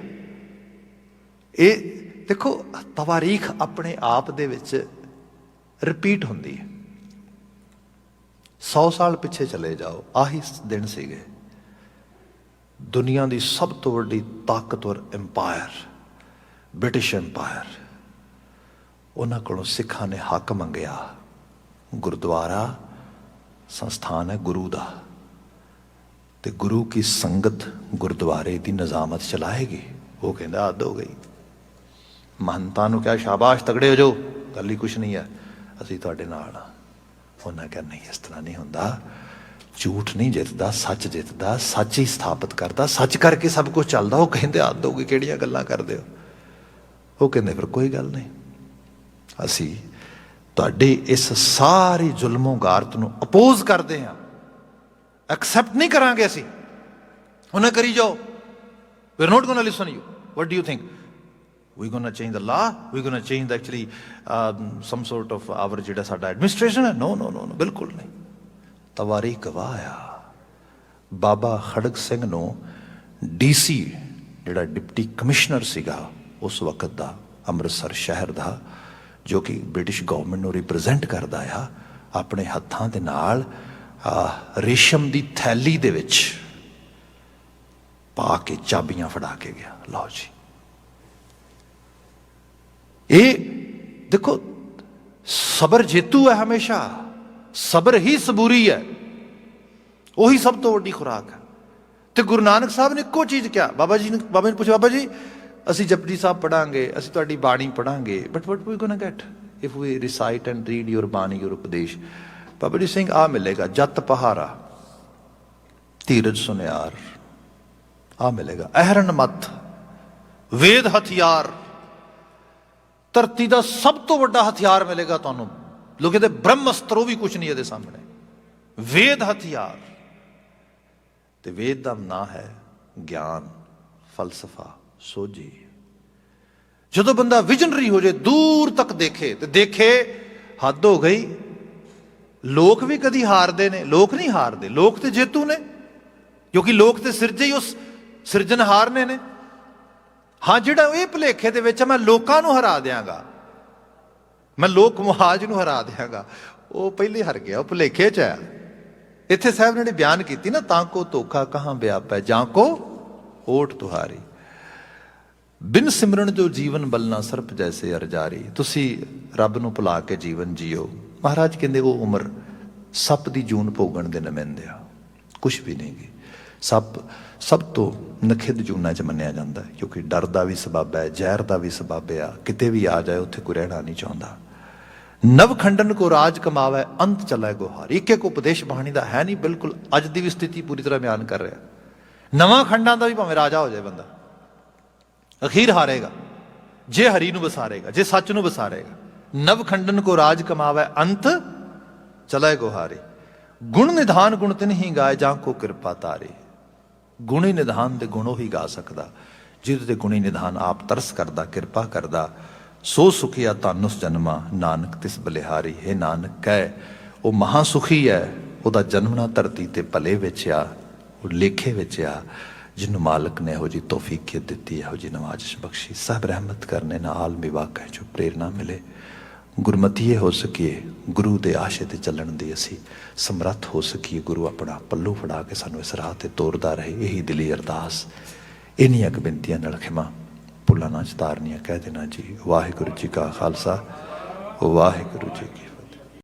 ਇਹ ਦੇਖੋ, ਤਵਾਰੀਖ ਆਪਣੇ ਆਪ ਦੇ ਵਿੱਚ ਰਿਪੀਟ ਹੁੰਦੀ ਹੈ। 100 ਸਾਲ ਪਿੱਛੇ ਚਲੇ ਜਾਓ, ਆਹੀ ਦਿਨ ਸੀਗੇ। ਦੁਨੀਆ ਦੀ ਸਭ ਤੋਂ ਵੱਡੀ ਤਾਕਤਵਰ ਅੰਪਾਇਰ, ਬ੍ਰਿਟਿਸ਼ ਅੰਪਾਇਰ, ਉਹਨਾਂ ਕੋਲੋਂ ਸਿੱਖਾਂ ਨੇ ਹੱਕ ਮੰਗਿਆ। ਗੁਰਦੁਆਰਾ ਸੰਸਥਾਨ ਹੈ ਗੁਰੂ ਦਾ, ਤੇ ਗੁਰੂ ਕੀ ਸੰਗਤ ਗੁਰਦੁਆਰੇ ਦੀ ਨਿਜ਼ਾਮਤ ਚਲਾਏਗੀ। ਉਹ ਕਹਿੰਦਾ ਹੱਦ ਹੋ ਗਈ। ਮਹੰਤਾਂ ਨੂੰ ਕਿਹਾ ਸ਼ਾਬਾਸ਼, ਤਗੜੇ ਹੋ ਜਾਓ, ਗੱਲ ਹੀ ਕੁਛ ਨਹੀਂ ਹੈ, ਅਸੀਂ ਤੁਹਾਡੇ ਨਾਲ ਹਾਂ। ਉਹਨਾਂ ਕਿਹਾ ਨਹੀਂ, ਇਸ ਤਰ੍ਹਾਂ ਨਹੀਂ ਹੁੰਦਾ। ਝੂਠ ਨਹੀਂ ਜਿੱਤਦਾ, ਸੱਚ ਜਿੱਤਦਾ। ਸੱਚ ਹੀ ਸਥਾਪਿਤ ਕਰਦਾ, ਸੱਚ ਕਰਕੇ ਸਭ ਕੁਝ ਚੱਲਦਾ। ਉਹ ਕਹਿੰਦੇ ਹੱਦ ਹੋ ਗਈ, ਕਿਹੜੀਆਂ ਗੱਲਾਂ ਕਰਦੇ ਹੋ। ਉਹ ਕਹਿੰਦੇ ਫਿਰ ਕੋਈ ਗੱਲ ਨਹੀਂ, ਅਸੀਂ ਤੁਹਾਡੇ ਇਸ ਸਾਰੀ ਜ਼ੁਲਮੋ ਗਾਰਤ ਨੂੰ ਅਪੋਜ਼ ਕਰਦੇ ਹਾਂ, ਐਕਸੈਪਟ ਨਹੀਂ ਕਰਾਂਗੇ ਅਸੀਂ। ਉਹਨੇ ਕਰੀ ਜਾਓ, we are not going to listen you, what do you think, we going to change the law, we going to change the actually some sort of our ਜਿਹੜਾ ਸਾਡਾ ਐਡਮਿਨਿਸਟ੍ਰੇਸ਼ਨ ਹੈ। ਨੋ ਨੋ ਨੋ, ਬਿਲਕੁਲ ਨਹੀਂ। ਤਵਾਰੀ ਗਵਾਹ ਆ। ਬਾਬਾ ਖੜਕ ਸਿੰਘ ਨੂੰ DC, ਜਿਹੜਾ ਡਿਪਟੀ ਕਮਿਸ਼ਨਰ ਸੀਗਾ ਉਸ ਵਕਤ ਦਾ, ਅੰਮ੍ਰਿਤਸਰ ਸ਼ਹਿਰ ਦਾ, ਜੋ ਕਿ ਬ੍ਰਿਟਿਸ਼ ਗਵਰਨਮੈਂਟ ਨੂੰ ਰਿਪਰੈਜ਼ੈਂਟ ਕਰਦਾ ਆ, ਆਪਣੇ ਹੱਥਾਂ ਦੇ ਨਾਲ ਰੇਸ਼ਮ ਦੀ ਥੈਲੀ ਦੇ ਵਿੱਚ ਪਾ ਕੇ ਚਾਬੀਆਂ ਫੜਾ ਕੇ ਗਿਆ। ਲਓ ਜੀ, ਇਹ ਦੇਖੋ ਸਬਰ ਜੇਤੂ ਹੈ ਹਮੇਸ਼ਾ, ਸਬਰ ਹੀ ਸਬੂਰੀ ਹੈ, ਉਹੀ ਸਭ ਤੋਂ ਵੱਡੀ ਖੁਰਾਕ ਹੈ। ਤੇ ਗੁਰੂ ਨਾਨਕ ਸਾਹਿਬ ਨੇ ਇੱਕੋ ਚੀਜ਼ ਕਿਹਾ, ਬਾਬਾ ਜੀ ਨੇ ਪੁੱਛਿਆ, ਬਾਬਾ ਜੀ ਅਸੀਂ ਜਪਜੀ ਸਾਹਿਬ ਪੜਾਂਗੇ, ਅਸੀਂ ਤੁਹਾਡੀ ਬਾਣੀ ਪੜਾਂਗੇ, but what we gonna get if we recite and read your bani, your ਉਪਦੇਸ਼? ਬਾਬਾ ਜੀ ਸਿੰਘ ਆ ਮਿਲੇਗਾ, ਜਤ ਪਹਾਰਾ, ਧੀਰਜ ਸੁਨਿਆਰ, ਆ ਮਿਲੇਗਾ, ਅਹਰਨ ਮੱਥ, ਵੇਦ ਹਥਿਆਰ, ਧਰਤੀ ਦਾ ਸਭ ਤੋਂ ਵੱਡਾ ਹਥਿਆਰ ਮਿਲੇਗਾ ਤੁਹਾਨੂੰ। ਲੋਕ ਕਹਿੰਦੇ ਬ੍ਰਹਮ ਅਸਤਰ, ਉਹ ਵੀ ਕੁਛ ਨਹੀਂ ਇਹਦੇ ਸਾਹਮਣੇ। ਵੇਦ ਹਥਿਆਰ, ਤੇ ਵੇਦ ਦਾ ਨਾਂ ਹੈ ਗਿਆਨ, ਫਲਸਫਾ, ਸੋਝੀ। ਜਦੋਂ ਬੰਦਾ ਵਿਜ਼ਨਰੀ ਹੋ ਜਾਏ, ਦੂਰ ਤੱਕ ਦੇਖੇ, ਤੇ ਦੇਖੇ ਹੱਦ ਹੋ ਗਈ। ਲੋਕ ਵੀ ਕਦੀ ਹਾਰਦੇ ਨੇ, ਲੋਕ ਨਹੀਂ ਹਾਰਦੇ, ਲੋਕ ਤੇ ਜੇਤੂ ਨੇ, ਕਿਉਂਕਿ ਲੋਕ ਤੇ ਸਿਰਜੇ ਹੀ ਉਸ ਸਿਰਜਣਹਾਰ ਨੇ। ਹਾਂ, ਜਿਹੜਾ ਇਹ ਭੁਲੇਖੇ ਦੇ ਵਿੱਚ ਮੈਂ ਲੋਕਾਂ ਨੂੰ ਹਰਾ ਦਿਆਂਗਾ, ਮੈਂ ਲੋਕ ਮੁਹਾਜ ਨੂੰ ਹਰਾ ਦਿਆਂਗਾ, ਉਹ ਪਹਿਲੇ ਹਾਰ ਗਿਆ, ਉਹ ਭੁਲੇਖੇ 'ਚ ਆਇਆ। ਇੱਥੇ ਸਾਹਿਬ ਨੇ ਬਿਆਨ ਕੀਤੀ ਨਾ, ਤਾਂ ਕੋ ਧੋਖਾ ਕਹਾਂ ਵਿਆਪੈ, ਜਾਂ ਕੋ ਓਟ ਤੁਹਾਰੀ, ਬਿਨ ਸਿਮਰਨ ਜੋ ਜੀਵਨ ਬਲਣਾ ਸਰਪ ਜੈਸੇ ਅਰਜਾਰੀ। ਤੁਸੀਂ ਰੱਬ ਨੂੰ ਭੁਲਾ ਕੇ ਜੀਵਨ ਜੀਓ। ਮਹਾਰਾਜ ਕਹਿੰਦੇ ਉਹ ਉਮਰ ਸੱਪ ਦੀ ਜੂਨ ਭੋਗਣ ਦੇ ਨਮਿੰਦੇ ਆ, ਕੁਛ ਵੀ ਨਹੀਂ ਗੀ। ਸੱਪ ਸਭ ਤੋਂ ਨਖਿੱਧ ਜੂਨਾਂ 'ਚ ਮੰਨਿਆ ਜਾਂਦਾ, ਕਿਉਂਕਿ ਡਰ ਦਾ ਵੀ ਸਬੱਬ ਹੈ, ਜ਼ਹਿਰ ਦਾ ਵੀ ਸਬੱਬ ਆ, ਕਿਤੇ ਵੀ ਆ ਜਾਏ ਉੱਥੇ ਕੋਈ ਰਹਿਣਾ ਨਹੀਂ ਚਾਹੁੰਦਾ। ਨਵ ਖੰਡਨ ਕੋ ਰਾਜ ਕਮਾਵੇ, ਅੰਤ ਚਲਾਏ ਗੁਹਾਰ। ਇੱਕ ਇੱਕ ਉਪਦੇਸ਼ ਬਾਣੀ ਦਾ ਹੈ ਨਹੀਂ, ਬਿਲਕੁਲ ਅੱਜ ਦੀ ਵੀ ਸਥਿਤੀ ਪੂਰੀ ਤਰ੍ਹਾਂ ਬਿਆਨ ਕਰ ਰਿਹਾ। ਨਵਾਂ ਖੰਡਾਂ ਦਾ ਵੀ ਭਾਵੇਂ ਰਾਜਾ ਹੋ ਜਾਏ ਬੰਦਾ, ਅਖੀਰ ਹਾਰੇਗਾ ਜੇ ਹਰੀ ਨੂੰ ਵਸਾਰੇਗਾ, ਜੇ ਸੱਚ ਨੂੰ ਵਸਾਰੇਗਾ। ਨਵ ਖੰਡਨ ਕੋ ਰਾਜ ਕਮਾਵੇ, ਅੰਤ ਚਲਾਏ ਗੁਹਾਰੇ। ਗੁਣ ਨਿਧਾਨ ਗੁਣ ਤਿਨ ਹੀ ਗਾਏ, ਜਾਂ ਕੋ ਕਿਰਪਾ ਤਾਰੇ। ਗੁਣੀ ਨਿਧਾਨ ਦੇ ਗੁਣ ਉਹੀ ਗਾ ਸਕਦਾ ਜਿਹਦੇ ਤੇ ਗੁਣੀ ਨਿਧਾਨ ਆਪ ਤਰਸ ਕਰਦਾ, ਕਿਰਪਾ ਕਰਦਾ। ਸੋ ਸੁਖੀਆ ਧਨ ਉਸ ਜਨਮਾ, ਨਾਨਕ ਤਿਸ ਬਲਿਹਾਰੀ। ਇਹ ਨਾਨਕ ਕਹਿ ਉਹ ਮਹਾ ਸੁਖੀ ਹੈ, ਉਹਦਾ ਜਨਮਣਾ ਧਰਤੀ ਤੇ ਭਲੇ ਵਿੱਚ ਆ, ਉਹ ਲੇਖੇ ਵਿੱਚ ਆ, ਜਿਹਨੂੰ ਮਾਲਕ ਨੇ ਇਹੋ ਜਿਹੀ ਤੌਫੀਕੀਅਤ ਦਿੱਤੀ, ਇਹੋ ਜਿਹੀ ਨਵਾਜ਼ਿਸ਼ ਬਖਸ਼ੀ। ਸਭ ਰਹਿਮਤ ਕਰਨੇ ਨਾ ਆਲਮੀ ਵਾਕਏ ਜੋ ਪ੍ਰੇਰਨਾ ਮਿਲੇ। ਗੁਰਮਤੀਏ ਹੋ ਸਕੀਏ, ਗੁਰੂ ਦੇ ਆਸ਼ੇ ਤੇ ਚੱਲਣ ਦੀ ਅਸੀਂ ਸਮਰੱਥ ਹੋ ਸਕੀਏ। ਗੁਰੂ ਆਪਣਾ ਪੱਲੂ ਫੜਾ ਕੇ ਸਾਨੂੰ ਇਸ ਰਾਹ ਤੇ ਤੋਰਦਾ ਰਹੇ, ਇਹੀ ਦਿਲੀ ਅਰਦਾਸ। ਇੰਨੀਆਂ ਕੁ ਬੇਨਤੀਆਂ ਨਾਲ ਖਿਮਾ ਭੁੱਲਾਂ ਨਾ ਚਤਾਰਨੀਆਂ ਕਹਿ ਦੇਣਾ ਜੀ। ਵਾਹਿਗੁਰੂ ਜੀ ਕਾ ਖਾਲਸਾ, ਵਾਹਿਗੁਰੂ ਜੀ ਕੀ